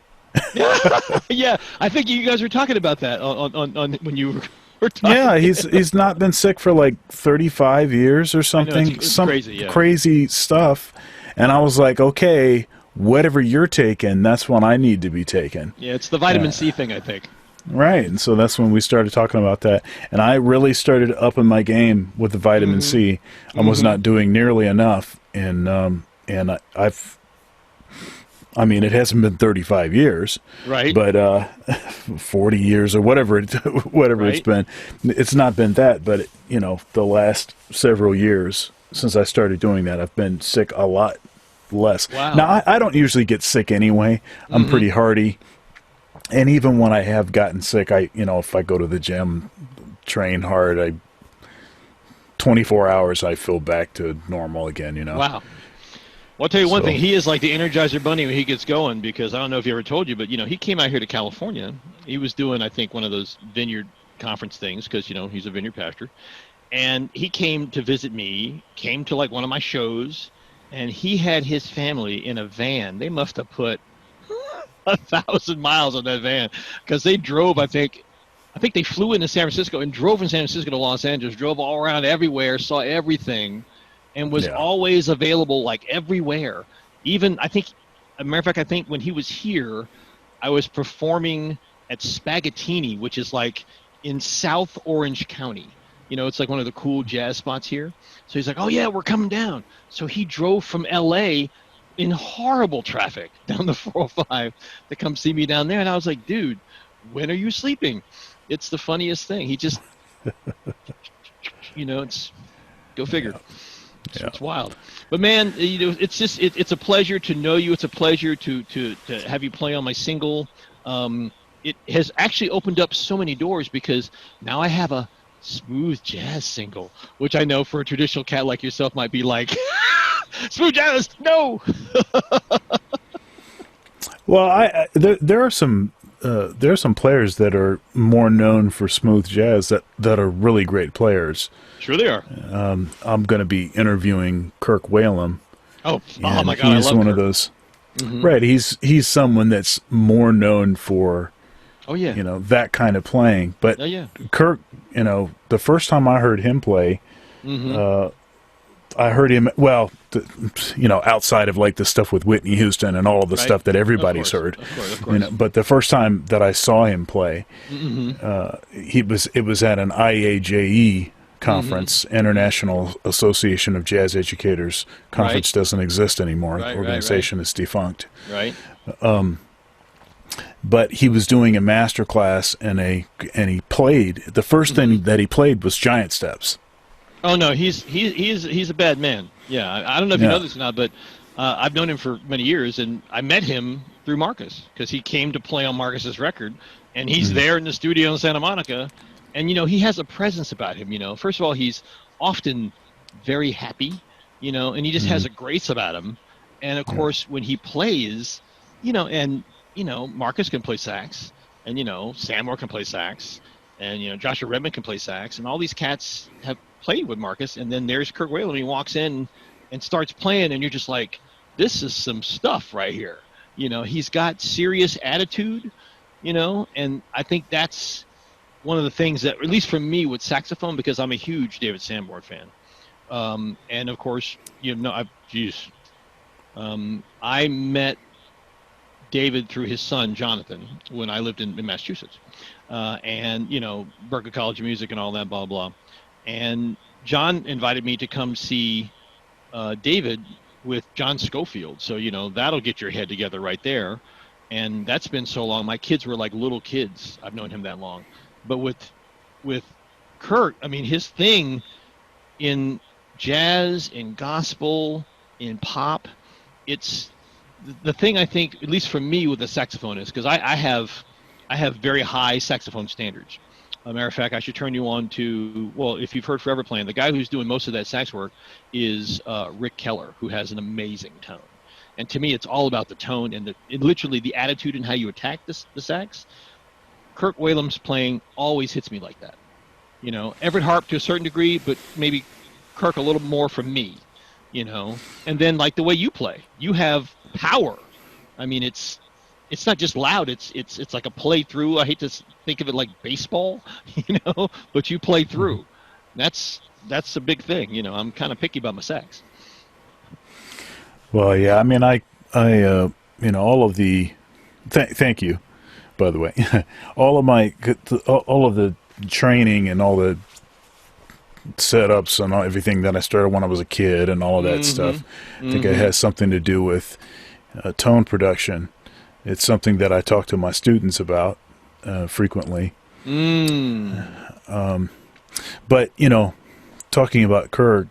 Yeah, I think you guys were talking about that on when you were Yeah, talking. he's not been sick for like 35 years or I know something, it's some crazy, yeah. crazy stuff. And I was like, okay, whatever you're taking, that's what I need to be taking. Yeah, it's the vitamin C thing, I think. Right. And so that's when we started talking about that. And I really started upping my game with the vitamin Hmm. C. I was not doing nearly enough. And I mean, it hasn't been 35 years, Right, but 40 years or whatever whatever it's right. been. It's not been that, but you know, the last several years since I started doing that, I've been sick a lot less. Now, Wow. I don't usually get sick anyway. I'm Hmm. pretty hardy, and even when I have gotten sick, if I go to the gym, train hard, 24 hours, I feel back to normal again. Wow. Well, I'll tell you one thing. So He is like the Energizer Bunny when he gets going because I don't know if he ever told you, but you know, he came out here to California. He was doing, I think, one of those vineyard conference things because you know he's a vineyard pastor, and he came to visit me. Came to like one of my shows, and he had his family in a van. They must have put 1,000 miles on that van because they drove. I think they flew into San Francisco and drove from San Francisco to Los Angeles. Drove all around everywhere, saw everything and was yeah, always available like everywhere. Even I think, a matter of fact, I think when he was here, I was performing at Spaghettini, which is like in South Orange County. You know, it's like one of the cool jazz spots here. So he's like, "Oh yeah, we're coming down." So he drove from L.A. in horrible traffic down the 405 to come see me down there, and I was like, "Dude, when are you sleeping?" It's the funniest thing. He just, you know, it's go figure. yeah. It's wild, but man, you know, it's just it's a pleasure to know you. It's a pleasure to have you play on my single. It has actually opened up so many doors because now I have a smooth jazz single, which I know for a traditional cat like yourself might be like, smooth jazz, no. Well, there are some players that are more known for smooth jazz that are really great players. Sure they are. I'm going to be interviewing Kirk Whalum, Oh and my God, I he's love one of Kirk. those. Hmm. Right, he's someone that's more known for Oh yeah, that kind of playing. But oh yeah. Kirk, the first time I heard him play, Hmm. I heard him, well, outside of like the stuff with Whitney Houston and all of the Right. stuff that Of everybody's course. heard. Of course. Of course. But the first time that I saw him play, it was at an IAJE conference, International Association of Jazz Educators conference. Right. Doesn't exist anymore. Right, The right, organization is defunct. Right. But he was doing a master class and he played, the first thing that he played was Giant Steps. Oh no, he's a bad man. Yeah, I don't know if you know this or not, but I've known him for many years, and I met him through Marcus because he came to play on Marcus's record, and he's there in the studio in Santa Monica, and he has a presence about him. First of all, he's often very happy, and he just has a grace about him, and of course when he plays, Marcus can play sax, and Sandmore can play sax, and Joshua Redman can play sax, and all these cats have played with Marcus, and then there's Kirk Whalum. He walks in and starts playing, and you're just like, this is some stuff right here. He's got serious attitude, and I think that's one of the things that, at least for me with saxophone, because I'm a huge David Sanborn fan. And of course, I met David through his son, Jonathan, when I lived in Massachusetts. And, Berklee College of Music and all that, blah, blah. And John invited me to come see David with John Schofield. So, that'll get your head together right there. And that's been so long. My kids were like little kids. I've known him that long. But with Kurt, I mean, his thing in jazz, in gospel, in pop, it's the thing I think, at least for me with the saxophone, is because I have very high saxophone standards. As a matter of fact, I should turn you on to, well, if you've heard Forever Playing, the guy who's doing most of that sax work is Rick Keller, who has an amazing tone. And to me, it's all about the tone and literally the attitude and how you attack the sax. Kirk Whalum's playing always hits me like that. Everett Harp to a certain degree, but maybe Kirk a little more from me, And then like the way you play, you have power. I mean, it's not just loud. It's like a play through. I hate to think of it like baseball, but you play through. That's a big thing. I'm kind of picky about my sax. Well, yeah. I mean, all of the. Thank you, by the way. all of the training and all the setups and everything that I started when I was a kid and all of that stuff. I think it has something to do with tone production. It's something that I talk to my students about frequently. But, talking about Kirk,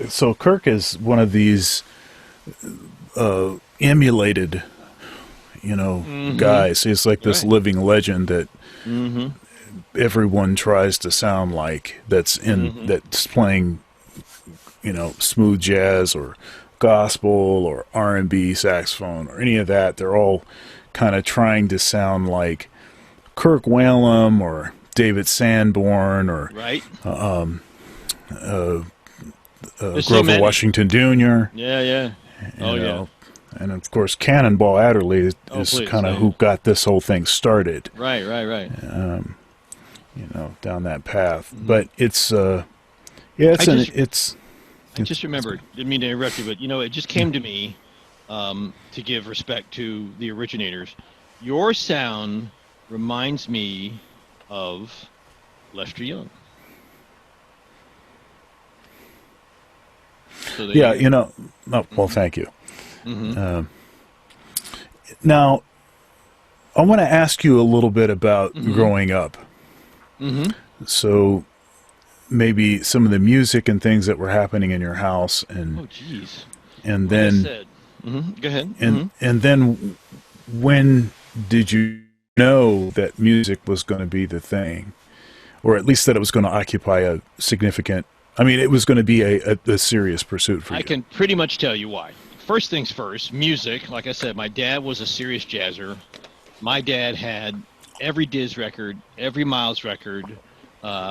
so Kirk is one of these emulated, guys. He's like this living legend that everyone tries to sound like, that's playing, smooth jazz or gospel or R&B saxophone or any of that. They're all kind of trying to sound like Kirk Whalum or David Sanborn or Grover Washington Jr. Yeah. Yeah. And of course, Cannonball Adderley is kind of who got this whole thing started. Right. Down that path. But it's I just remembered, didn't mean to interrupt you, but it just came to me to give respect to the originators. Your sound reminds me of Lester Young. So well, thank you. Now, I want to ask you a little bit about growing up. So maybe some of the music and things that were happening in your house, and and then go ahead. And then when did you know that music was going to be the thing, or at least that it was going to occupy a significant? I mean, it was going to be a serious pursuit for you. I can pretty much tell you why. First things first, music. Like I said, my dad was a serious jazzer. My dad had every Diz record, every Miles record.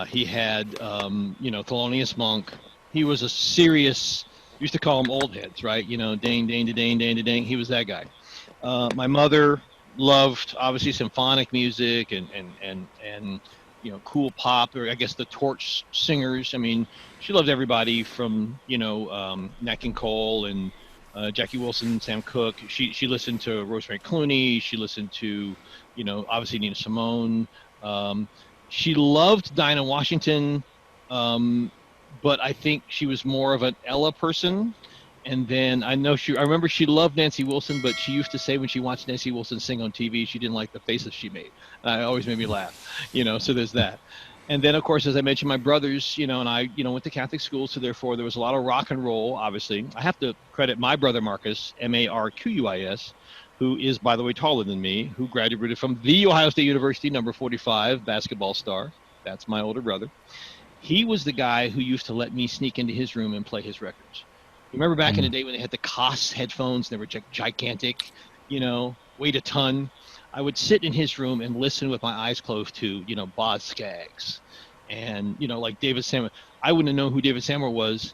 He had, Thelonious Monk. He was a serious, used to call them old heads, right? Ding, ding, ding, ding, ding, ding. He was that guy. My mother loved, obviously, symphonic music and cool pop, or I guess the torch singers. I mean, she loved everybody from Nat King Cole and Jackie Wilson, Sam Cooke. She listened to Rosemary Clooney. She listened to obviously Nina Simone. Um, she loved Dinah Washington, um, but I think she was more of an Ella person. And then I remember she loved Nancy Wilson, but she used to say when she watched Nancy Wilson sing on TV, she didn't like the faces she made. It always made me laugh, so there's that. And then, of course, as I mentioned, my brothers, and I, went to Catholic school. So therefore, there was a lot of rock and roll, obviously. I have to credit my brother, Marcus, Marquis, who is, by the way, taller than me, who graduated from the Ohio State University, number 45, basketball star. That's my older brother. He was the guy who used to let me sneak into his room and play his records. Remember back in the day when they had the Koss headphones? They were gigantic, weighed a ton. I would sit in his room and listen with my eyes closed to, Boz Scaggs and, like David Samwer. I wouldn't have known who David Samwer was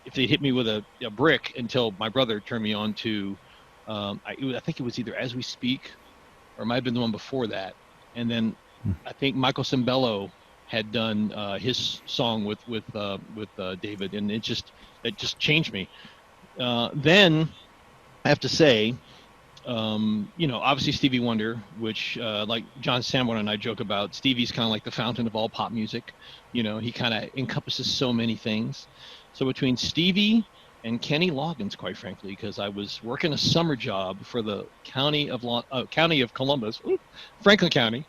if they hit me with a brick until my brother turned me on to, I think it was either As We Speak or it might have been the one before that. And then I think Michael Cimbello had done his song with David, and it just changed me. Then I have to say, obviously Stevie Wonder, which like John Sanborn and I joke about, Stevie's kind of like the fountain of all pop music. He kind of encompasses so many things. So between Stevie and Kenny Loggins, quite frankly, because I was working a summer job for the county of Columbus, Franklin County.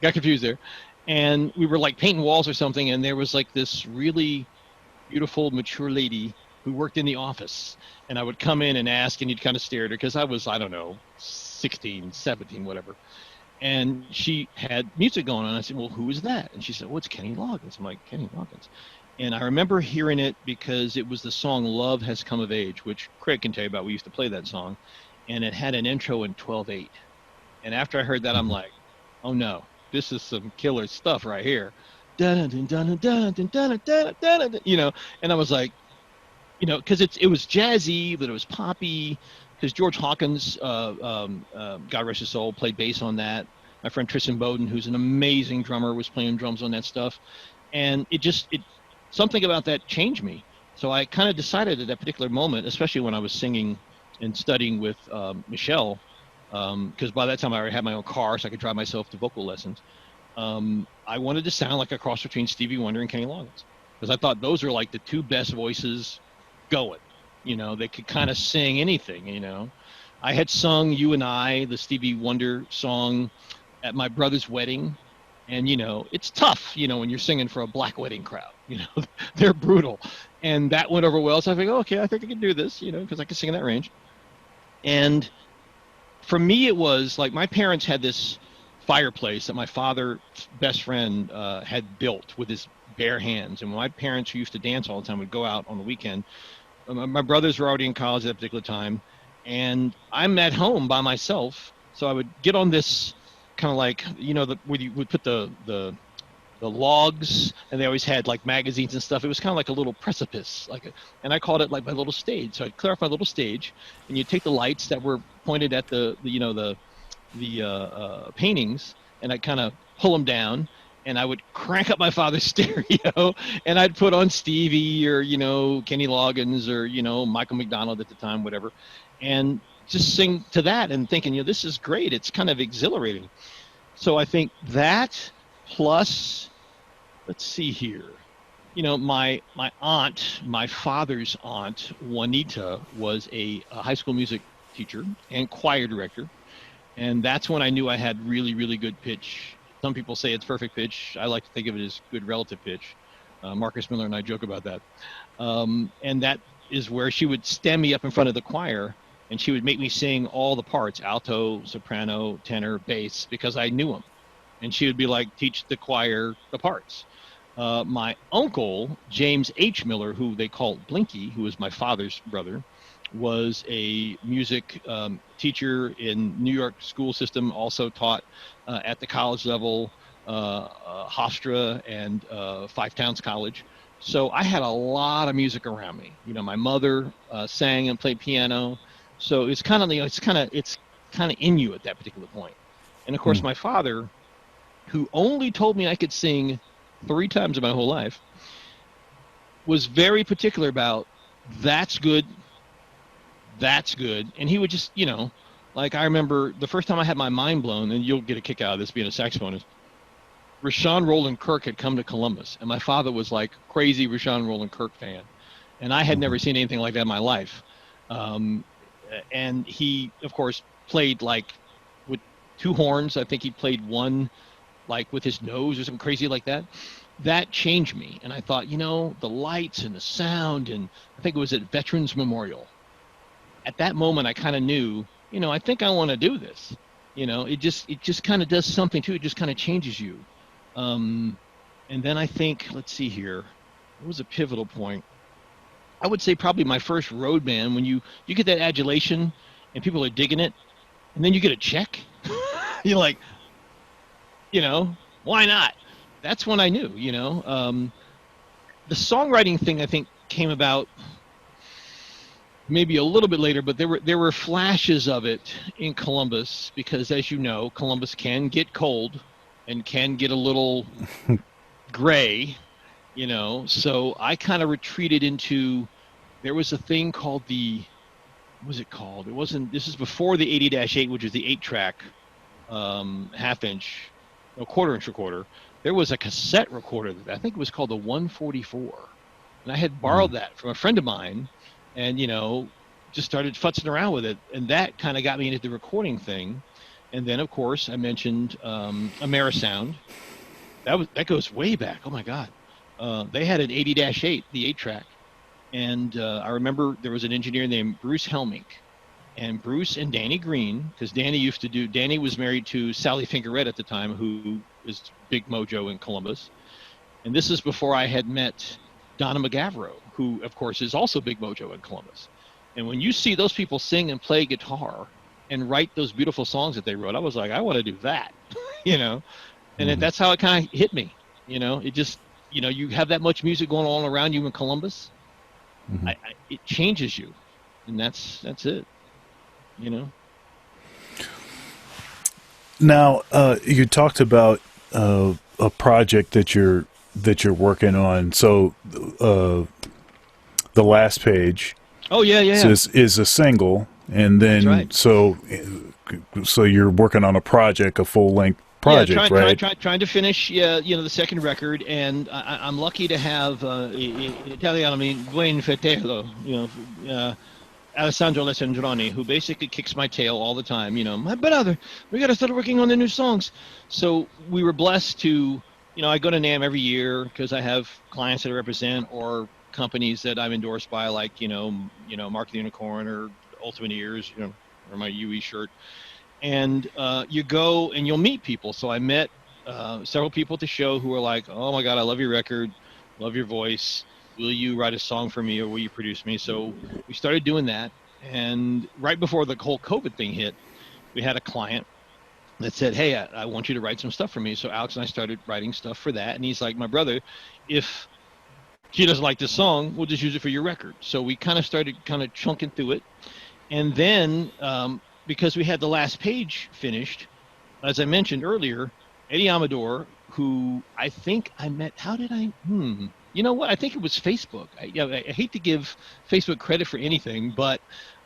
Got confused there. And we were like painting walls or something, and there was like this really beautiful, mature lady who worked in the office. And I would come in and ask, and you'd kind of stare at her because I was, I don't know, 16, 17, whatever. And she had music going on. I said, well, who is that? And she said, well, it's Kenny Loggins. I'm like, Kenny Loggins. And I remember hearing it because it was the song Love Has Come of Age, which Craig can tell you about. We used to play that song. And it had an intro in 12/8. And after I heard that, I'm like, oh no, this is some killer stuff right here. And I was like, because it was jazzy, but it was poppy. Because George Hawkins, God rest his soul, played bass on that. My friend Tristan Bowden, who's an amazing drummer, was playing drums on that stuff. And something about that changed me. So I kind of decided at that particular moment, especially when I was singing and studying with Michelle, because by that time I already had my own car, so I could drive myself to vocal lessons. I wanted to sound like a cross between Stevie Wonder and Kenny Loggins, because I thought those are like the two best voices going. They could kind of sing anything. I had sung "You and I," the Stevie Wonder song, at my brother's wedding, and it's tough. When you're singing for a black wedding crowd, they're brutal, and that went over well. So I think, okay, I think I can do this, because I can sing in that range. And for me, it was like my parents had this fireplace that my father's best friend had built with his bare hands. And my parents, who used to dance all the time, would go out on the weekend. My brothers were already in college at that particular time, and I'm at home by myself. So I would get on this kind of like, where you would put the logs, and they always had like magazines and stuff. It was kind of like a little precipice, and I called it like my little stage. So I'd clear off my little stage, and you'd take the lights that were pointed at the paintings, and I'd kind of pull them down, and I would crank up my father's stereo, and I'd put on Stevie or Kenny Loggins or Michael McDonald at the time, whatever, and just sing to that, and thinking, this is great. It's kind of exhilarating. So I think that plus, let's see here, my aunt, my father's aunt, Juanita, was a high school music teacher and choir director. And that's when I knew I had really, really good pitch. Some people say it's perfect pitch. I like to think of it as good relative pitch. Marcus Miller and I joke about that. And that is where she would stand me up in front of the choir, and she would make me sing all the parts, alto, soprano, tenor, bass, because I knew them. And she would be like, teach the choir the parts. My uncle, James H. Miller, who they called Blinky, who was my father's brother, was a music teacher in New York school system, also taught at the college level, Hofstra and Five Towns College. So I had a lot of music around me. My mother sang and played piano. So it's kind of, it's kind of in you at that particular point. And of course, my father, who only told me I could sing 3 times in my whole life, was very particular about that's good, that's good. And he would just, like I remember the first time I had my mind blown, and you'll get a kick out of this being a saxophonist. Rashawn Roland Kirk had come to Columbus, and my father was like crazy Rashawn Roland Kirk fan, and I had Mm-hmm. never seen anything like that in my life. Um, and he, of course, played like with 2 horns. I think he played one like with his nose or something crazy like that. That changed me, and I thought, the lights and the sound, and I think it was at Veterans Memorial. At that moment, I kind of knew, I think I want to do this. It just kind of does something too. It just kind of changes you. Um, and then I think, let's see here, it was a pivotal point. I would say probably my first road band when you get that adulation and people are digging it, and then you get a check. You're like, why not? That's when I knew. The songwriting thing I think came about maybe a little bit later, but there were flashes of it in Columbus because, as you know, Columbus can get cold and can get a little gray. So I kind of retreated into. There was a thing called what was it called? It wasn't. This is before the 80-8, which is the 8-track half-inch, no, quarter-inch recorder. There was a cassette recorder. I think it was called the 144, and I had borrowed that from a friend of mine, and just started futzing around with it, and that kind of got me into the recording thing. And then, of course, I mentioned Amerisound. That goes way back. Oh my God, they had an 80-8, the 8-track, and I remember there was an engineer named Bruce Helmink. And Bruce and Danny Green, because Danny was married to Sally Fingerette at the time, who is Big Mojo in Columbus. And this is before I had met Donna McGavro, who, of course, is also Big Mojo in Columbus. And when you see those people sing and play guitar and write those beautiful songs that they wrote, I was like, I want to do that, And that's how it kind of hit me. It just, you have that much music going on around you in Columbus, Mm-hmm. it changes you. And that's it. Now, you talked about a project that you're working on. So, the last page. Oh yeah. Is a single, and then right. so you're working on a project, a full length project, right? Trying to finish, the second record, and I'm lucky to have in Italiano, I mean, Buen Fratello, Alessandro Alessandroni, who basically kicks my tail all the time. My brother, we got to start working on the new songs. So we were blessed to, I go to NAMM every year because I have clients that I represent or companies that I'm endorsed by, like, Mark the Unicorn or Ultimate Ears, or my UE shirt. And you go and you'll meet people. So I met several people at the show who were like, oh my God, I love your record, love your voice. Will you write a song for me or will you produce me? So we started doing that. And right before the whole COVID thing hit, we had a client that said, hey, I want you to write some stuff for me. So Alex and I started writing stuff for that. And he's like, my brother, if she doesn't like this song, we'll just use it for your record. So we kind of started chunking through it. And then because we had the last page finished, as I mentioned earlier, Eddie Amador, who I think I met, how did I, you know what? I think it was Facebook. I hate to give Facebook credit for anything, but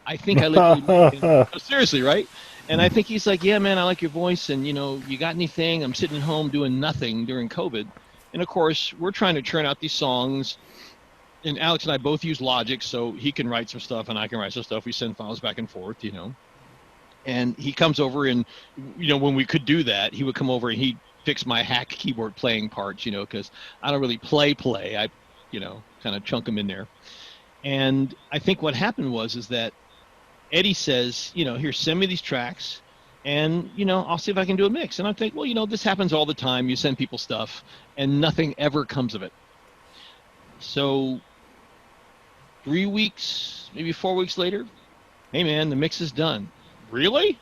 I think I literally, seriously, right? And I think he's like, yeah, man, I like your voice. And, you got anything? I'm sitting at home doing nothing during COVID. And of course, we're trying to churn out these songs. And Alex and I both use Logic, so he can write some stuff and I can write some stuff. We send files back and forth, And he comes over and, when we could do that, he would come over and he'd fix my hack keyboard playing parts, because I don't really play. I, kind of chunk them in there. And I think what happened is that Eddie says, here, send me these tracks and, I'll see if I can do a mix. And I think, well, this happens all the time. You send people stuff and nothing ever comes of it. So 3 weeks, maybe 4 weeks later, hey man, the mix is done. Really?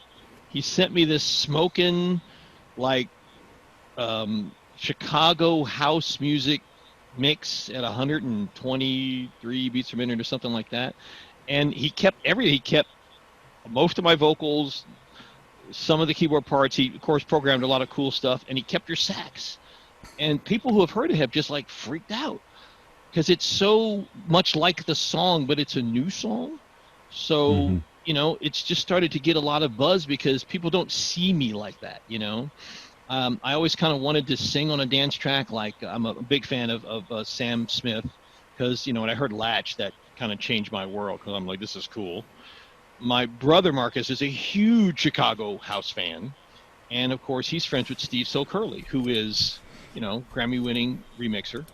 He sent me this smoking, like, Chicago house music mix at 123 beats per minute or something like that. And he kept most of my vocals, some of the keyboard parts. He, of course, programmed a lot of cool stuff, and he kept your sax. And people who have heard it have just like freaked out because it's so much like the song, but it's a new song. So, it's just started to get a lot of buzz because people don't see me like that, I always kind of wanted to sing on a dance track. Like I'm a big fan of Sam Smith because, when I heard Latch, that kind of changed my world because I'm like, this is cool. My brother Marcus is a huge Chicago house fan. And of course, he's friends with Steve So Curly, who is, Grammy winning remixer.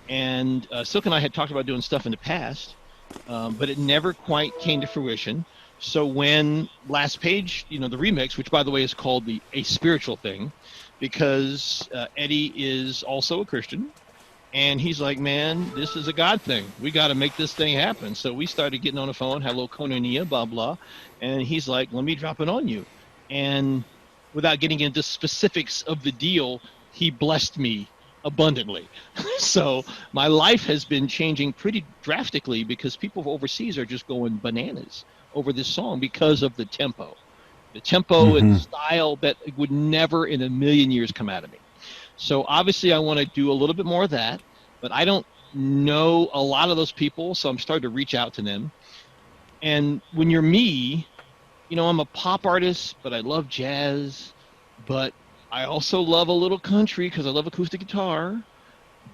And Silk and I had talked about doing stuff in the past, but it never quite came to fruition. So when Last Page, the remix, which by the way is called A Spiritual Thing, because Eddie is also a Christian, and he's like, man, this is a God thing. We got to make this thing happen. So we started getting on the phone, hello, Koinonia, blah, blah. And he's like, let me drop it on you. And without getting into specifics of the deal, he blessed me abundantly. So my life has been changing pretty drastically because people overseas are just going bananas over this song because of the tempo. The tempo and style that would never in a million years come out of me. So obviously I want to do a little bit more of that, but I don't know a lot of those people, so I'm starting to reach out to them. And when you're me, I'm a pop artist, but I love jazz, but I also love a little country because I love acoustic guitar,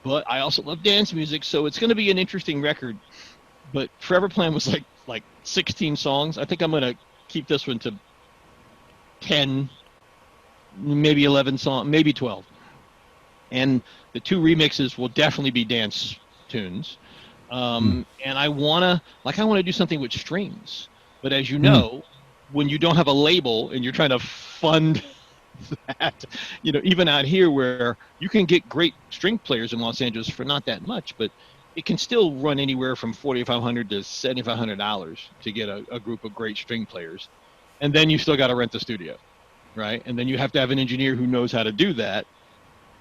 but I also love dance music, so it's going to be an interesting record. But Forever Plan was like 16 songs. I think I'm going to keep this one to 10, maybe 11 songs, maybe 12. And the two remixes will definitely be dance tunes. And I want to do something with strings. But as you know, when you don't have a label and you're trying to fund that, even out here where you can get great string players in Los Angeles for not that much, but it can still run anywhere from $4,500 to $7,500 to get a group of great string players. And then you still got to rent the studio, right? And then you have to have an engineer who knows how to do that.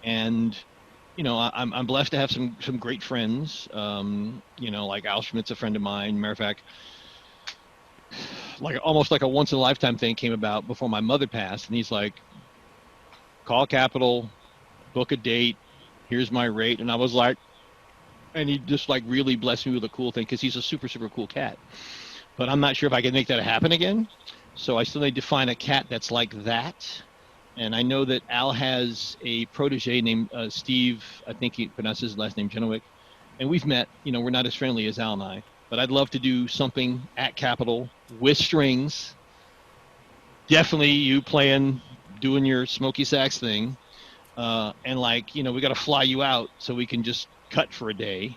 And I'm blessed to have some great friends. Like Al Schmidt's a friend of mine. Matter of fact, almost like a once in a lifetime thing came about before my mother passed, and he's like, call Capital, book a date, here's my rate. And I was like, and he just like really blessed me with a cool thing because he's a super, super cool cat. But I'm not sure if I can make that happen again. So I still need to find a cat that's like that. And I know that Al has a protege named Steve, I think he pronounces his last name Genowick. And we've met, we're not as friendly as Al and I. But I'd love to do something at Capitol with strings. Definitely you doing your smoky sax thing. And we got to fly you out so we can just cut for a day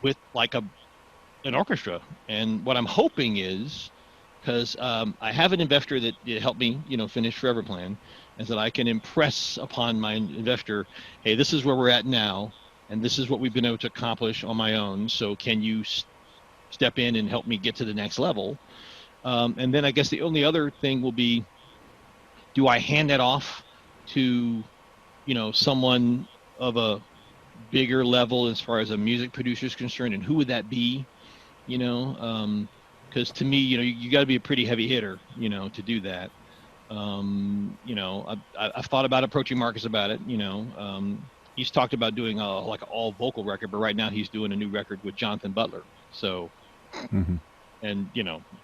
with like an orchestra. And what I'm hoping is, because I have an investor that helped me, finish Forever Plan, is that I can impress upon my investor, hey, this is where we're at now, and this is what we've been able to accomplish on my own. So can you step in and help me get to the next level? And then I guess the only other thing will be, do I hand that off to, someone of a bigger level as far as a music producer is concerned, and who would that be? Because to me, you got to be a pretty heavy hitter, to do that. I've thought about approaching Marcus about it. He's talked about doing like an all vocal record, but right now he's doing a new record with Jonathan Butler. So, and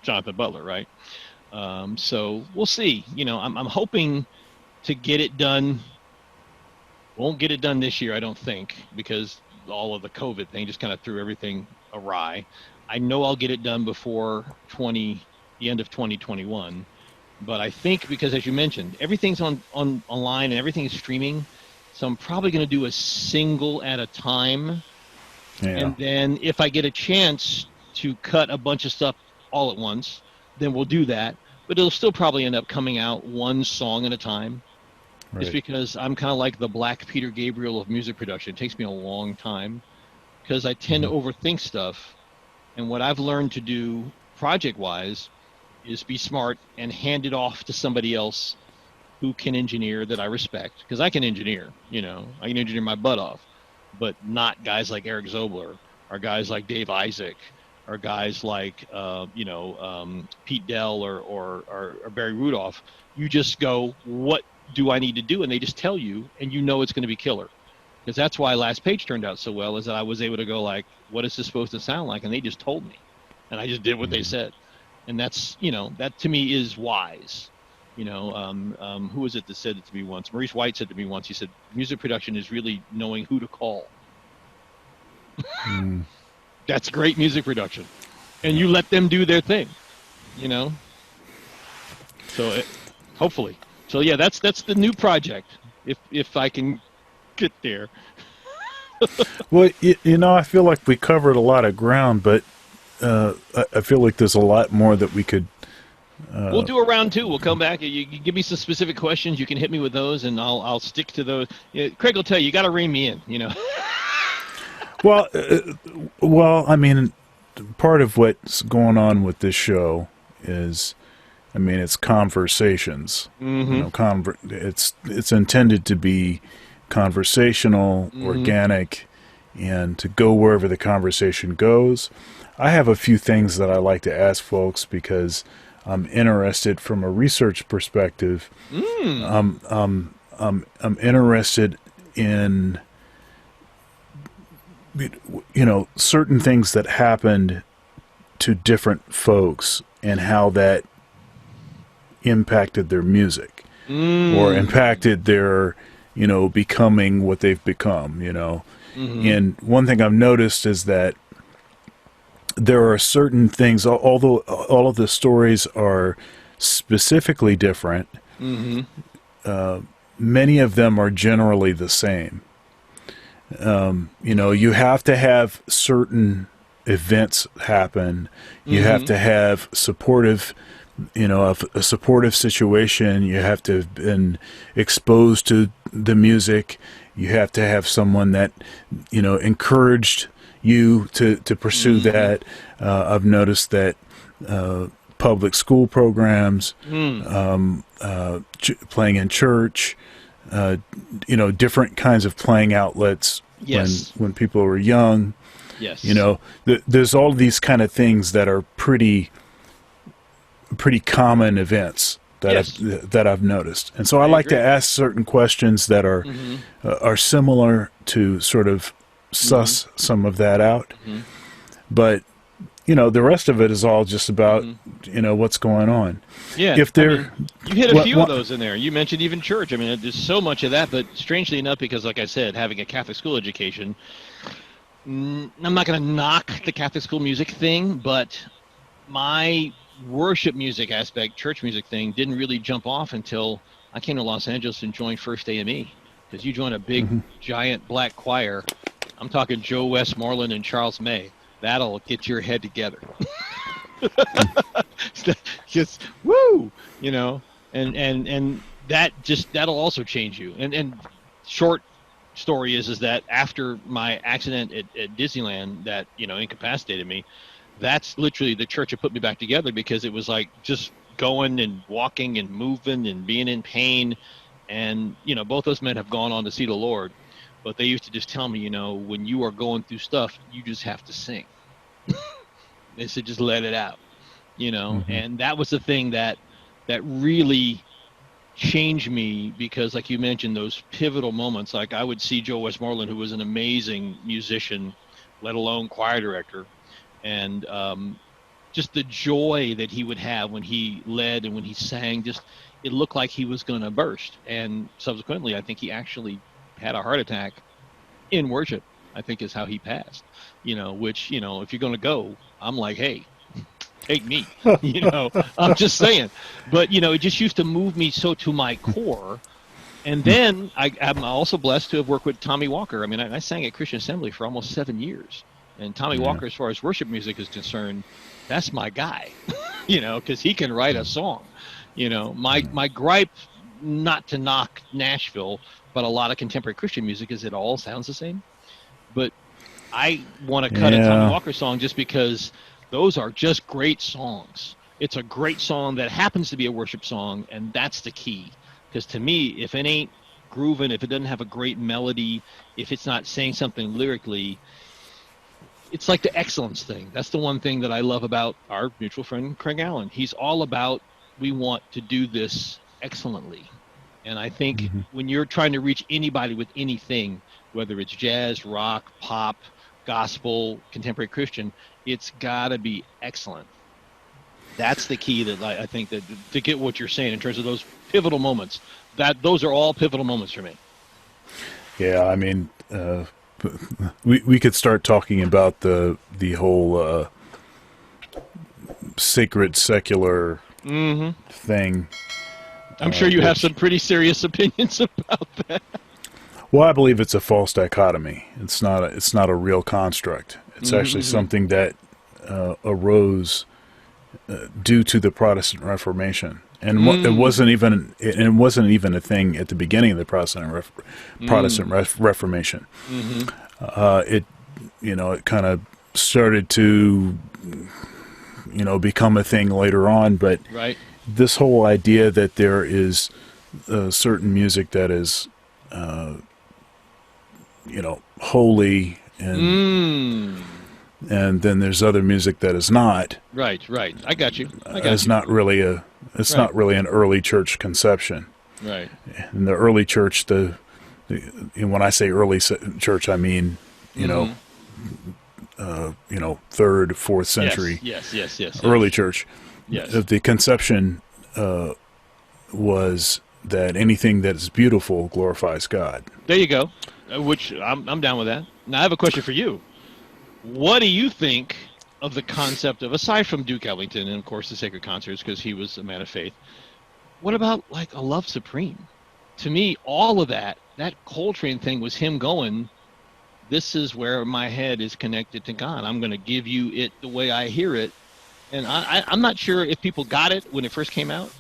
Jonathan Butler, right? So we'll see. I'm hoping to get it done. Won't get it done this year, I don't think, because all of the COVID thing just kind of threw everything awry. I know I'll get it done before the end of 2021. But I think because, as you mentioned, everything's online and everything is streaming, so I'm probably going to do a single at a time. Yeah. And then if I get a chance to cut a bunch of stuff all at once, then we'll do that. But it'll still probably end up coming out one song at a time. Right. Just because I'm kind of like the Black Peter Gabriel of music production. It takes me a long time because I tend to overthink stuff. And what I've learned to do project-wise is be smart and hand it off to somebody else who can engineer that I respect. Because I can engineer, I can engineer my butt off. But not guys like Eric Zobler or guys like Dave Isaac are guys like Pete Dell or Barry Rudolph. You just go, what do I need to do? And they just tell you, and you know it's going to be killer. Because that's why Last Page turned out so well, is that I was able to go like, what is this supposed to sound like? And they just told me, and I just did what they said. And that's, that to me is wise. Who was it that said it to me once? Maurice White said to me once, he said, music production is really knowing who to call. That's great music production. And you let them do their thing, So hopefully. So yeah, that's the new project. If I can get there. Well, I feel like we covered a lot of ground, but I feel like there's a lot more that we could. We'll do a round two. We'll come back. You give me some specific questions. You can hit me with those, and I'll stick to those. Craig will tell you. You got to rein me in. Well, I mean, part of what's going on with this show is, I mean, it's conversations. It's intended to be conversational, organic, and to go wherever the conversation goes. I have a few things that I like to ask folks because I'm interested from a research perspective. I'm interested in certain things that happened to different folks and how that impacted their music or impacted their becoming what they've become. And one thing I've noticed is that there are certain things, although all of the stories are specifically different, many of them are generally the same. You have to have certain events happen. You have to have supportive, a supportive situation. You have to have been exposed to the music. You have to have someone that, encouraged you to pursue that. I've noticed that public school programs, playing in church, different kinds of playing outlets when people were young. Yes. There's all these kind of things that are pretty common events that I've noticed. And so I like to ask certain questions that are similar to sort of suss some of that out. But the rest of it is all just about what's going on. Yeah, if you hit a few of those in there. You mentioned even church. I mean, there's so much of that. But strangely enough, because like I said, having a Catholic school education, I'm not going to knock the Catholic school music thing, but my worship music aspect, church music thing, didn't really jump off until I came to Los Angeles and joined First AME. Because you join a big, giant black choir. I'm talking Joe Westmoreland and Charles May. That'll get your head together. Just woo, and that'll also change you. And short story is that after my accident at Disneyland that incapacitated me, that's literally the church that put me back together, because it was like just going and walking and moving and being in pain. And both those men have gone on to see the Lord. But they used to just tell me, when you are going through stuff, you just have to sing. They said, just let it out, And that was the thing that really changed me, because like you mentioned, those pivotal moments, like I would see Joe Westmoreland, who was an amazing musician, let alone choir director. And just the joy that he would have when he led and when he sang, it looked like he was going to burst. And subsequently, I think he actually had a heart attack in worship, I think is how he passed, which, if you're going to go, I'm like, hey, take me, I'm just saying. But, it just used to move me so to my core. And then I'm also blessed to have worked with Tommy Walker. I mean, I sang at Christian Assembly for almost 7 years. And Tommy Walker, as far as worship music is concerned, that's my guy, because he can write a song. My gripe, not to knock Nashville, but a lot of contemporary Christian music is it all sounds the same. But I want to cut a Tommy Walker song just because those are just great songs. It's a great song that happens to be a worship song, and that's the key. Because to me, if it ain't grooving, if it doesn't have a great melody, if it's not saying something lyrically, it's like the excellence thing. That's the one thing that I love about our mutual friend Craig Allen. He's all about, we want to do this excellently. And I think Hmm. when you're trying to reach anybody with anything, whether it's jazz, rock, pop, gospel, contemporary Christian, it's got to be excellent. That's the key that I think that to get what you're saying in terms of those pivotal moments. That those are all pivotal moments for me. Yeah, I mean, we could start talking about the whole sacred secular Hmm. thing. I'm sure you have Which, some pretty serious opinions about that. well, I believe it's a false dichotomy. It's not a real construct. It's actually Mm-hmm. something that arose due to the Protestant Reformation, and Mm. it wasn't even a thing at the beginning of the Mm. Reformation. Mm-hmm. It it kind of started to become a thing later on, but Right. this whole idea that there is certain music that is holy, Mm. and then there's other music that is not. Right. Right. I got you. I got Is you. not really a it's Right. not really an early church conception. Right. In the early church, and when I say church, I mean you know Mm-hmm. third, fourth Yes. century Yes. Yes. Yes. early Yes. church. Yes. The conception was that anything that is beautiful glorifies God. There you go. Which I'm down with that. Now I have a question for you. What do you think of the concept of, aside from Duke Ellington and of course the sacred concerts because he was a man of faith? What about like a Love Supreme? To me, all of that Coltrane thing was him going, this is where my head is connected to God. I'm going to give you it the way I hear it. And I'm not sure if people got it when it first came out.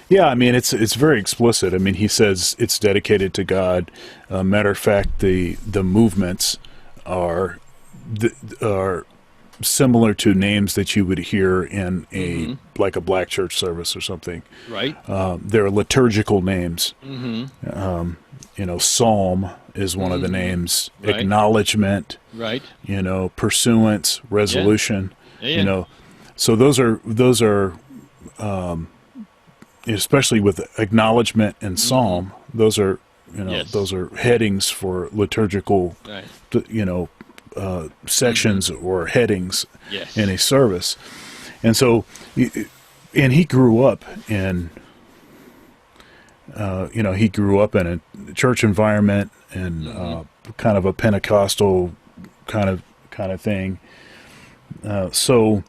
Yeah, I mean it's very explicit. I mean he says it's dedicated to God. Matter of fact, the movements are are similar to names that you would hear in Mm-hmm. like a black church service or something. Right? They're liturgical names. Mm-hmm. Psalm is one of the Mm-hmm. names. Right? Acknowledgement. Right? Pursuance, Yeah. resolution. Yeah. You Yeah. know, so those are especially with acknowledgement and Mm-hmm. psalm. Those are Yes. those are headings for liturgical Right. Mm-hmm. sections or headings in Yes. a service. And so, and he grew up in, he grew up in a church environment and Mm-hmm. kind of a Pentecostal kind of thing. So,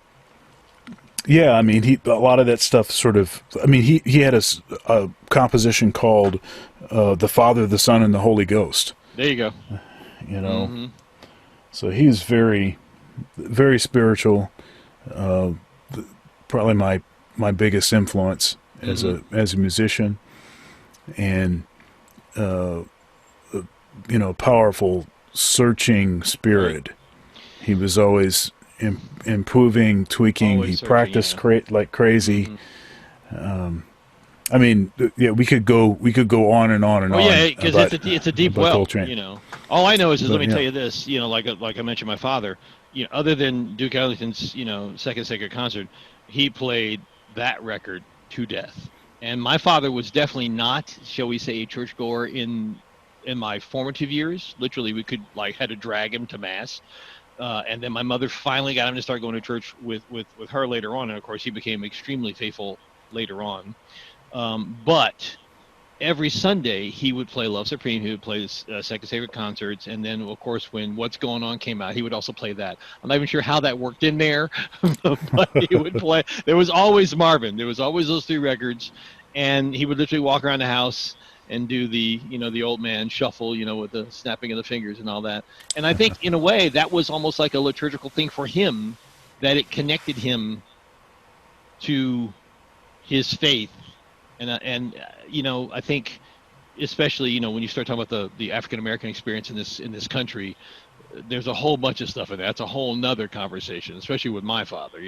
yeah, I mean, a lot of that stuff sort of. I mean, he had a composition called "The Father, the Son, and the Holy Ghost." There you go. You know, Mm-hmm. so he's very, very spiritual. Probably my biggest influence as Mm-hmm. a musician, and powerful, searching Right. spirit. He was always improving, tweaking. Always He searching. practiced Yeah. like crazy. Mm-hmm. I mean, yeah, we could go on and on and Oh yeah, on because it's a deep about well. Coltrane. All I know is let But me yeah, tell you this. Like I mentioned, my father. Other than Duke Ellington's second sacred concert, he played that record to death. And my father was definitely not, shall we say, a churchgoer in my formative years. Literally, we could like had to drag him to mass. And then my mother finally got him to start going to church with her later on, and of course he became extremely faithful later on. But every Sunday he would play Love Supreme. He would play his Second Sacred concerts, and then of course when What's Going On came out, he would also play that. I'm not even sure how that worked in there, but he would play. There was always Marvin. There was always those three records, and he would literally walk around the house and do the old man shuffle, with the snapping of the fingers and all that. And I think in a way that was almost like a liturgical thing for him, that it connected him to his faith. And I think especially when you start talking about the African American experience in this country, there's a whole bunch of stuff in there. That's a whole nother conversation, especially with my father.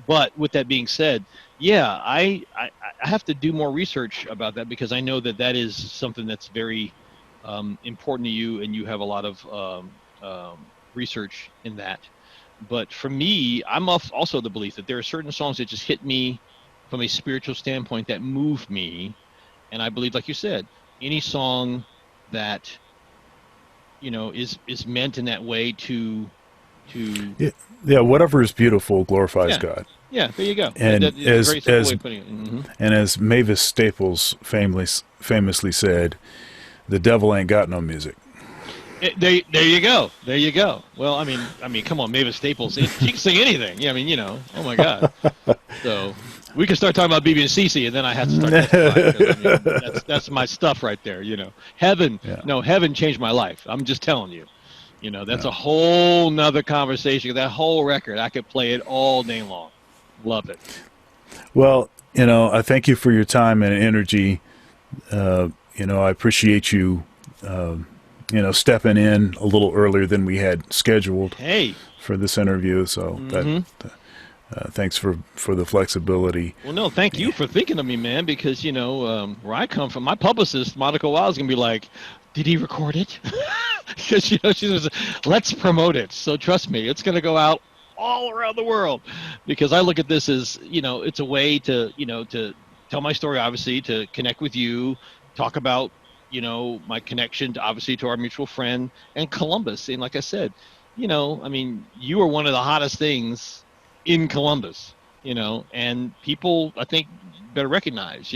But with that being said, yeah, I have to do more research about that because I know that is something that's very important to you, and you have a lot of research in that. But for me, I'm also the belief that there are certain songs that just hit me from a spiritual standpoint that move me. And I believe, like you said, any song that, is meant in that way to Yeah, yeah, whatever is beautiful glorifies yeah, God. yeah, there you go. And That is a very simple way of putting it. and as Mavis Staples famously said, the devil ain't got no music. There you go. There you go. Well, I mean, come on, Mavis Staples. She can sing anything. Yeah, I mean, oh my God. So we can start talking about BB and CC, and then I have to start testifying. 'Cause, I mean, that's my stuff right there. Heaven. Yeah. No, heaven changed my life. I'm just telling you. That's Yeah. a whole nother conversation. That whole record, I could play it all day long. Love it. Well, I thank you for your time and energy. I appreciate you, stepping in a little earlier than we had scheduled Hey. for this interview. So thanks for the flexibility. Well, no, thank you for thinking of me, man, because, where I come from, my publicist, Monica Wild, is going to be like, did he record it? Because, she says, let's promote it. So trust me, it's going to go out all around the world, because I look at this as, it's a way to, to tell my story, obviously, to connect with you, talk about, my connection, obviously, to our mutual friend and Columbus. And like I said, you are one of the hottest things in Columbus, and people, I think, better recognize,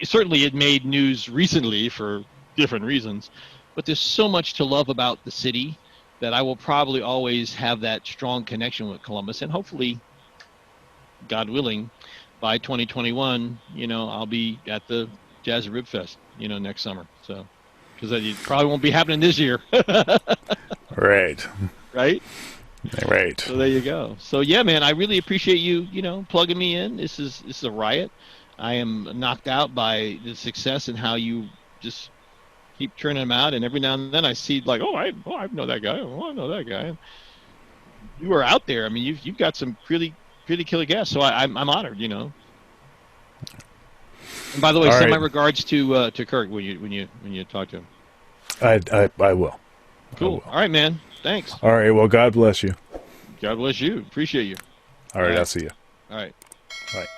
certainly it made news recently for different reasons, but there's so much to love about the city that I will probably always have that strong connection with Columbus. And hopefully, God willing, by 2021, I'll be at the Jazz Rib Fest, next summer. So, because it probably won't be happening this year. Right. Right? Right. So there you go. So yeah, man, I really appreciate you, plugging me in. This is a riot. I am knocked out by the success and how you just keep churning them out. And every now and then I see like, I know that guy. Oh, I know that guy. You are out there. I mean, you've got some really killer guests. So I'm honored. And by the way, All send right. my regards to Kirk when you talk to him. I will. Cool. I will. All right, man. Thanks. All right. Well, God bless you. God bless you. Appreciate you. All right. I'll see you. All right. All right.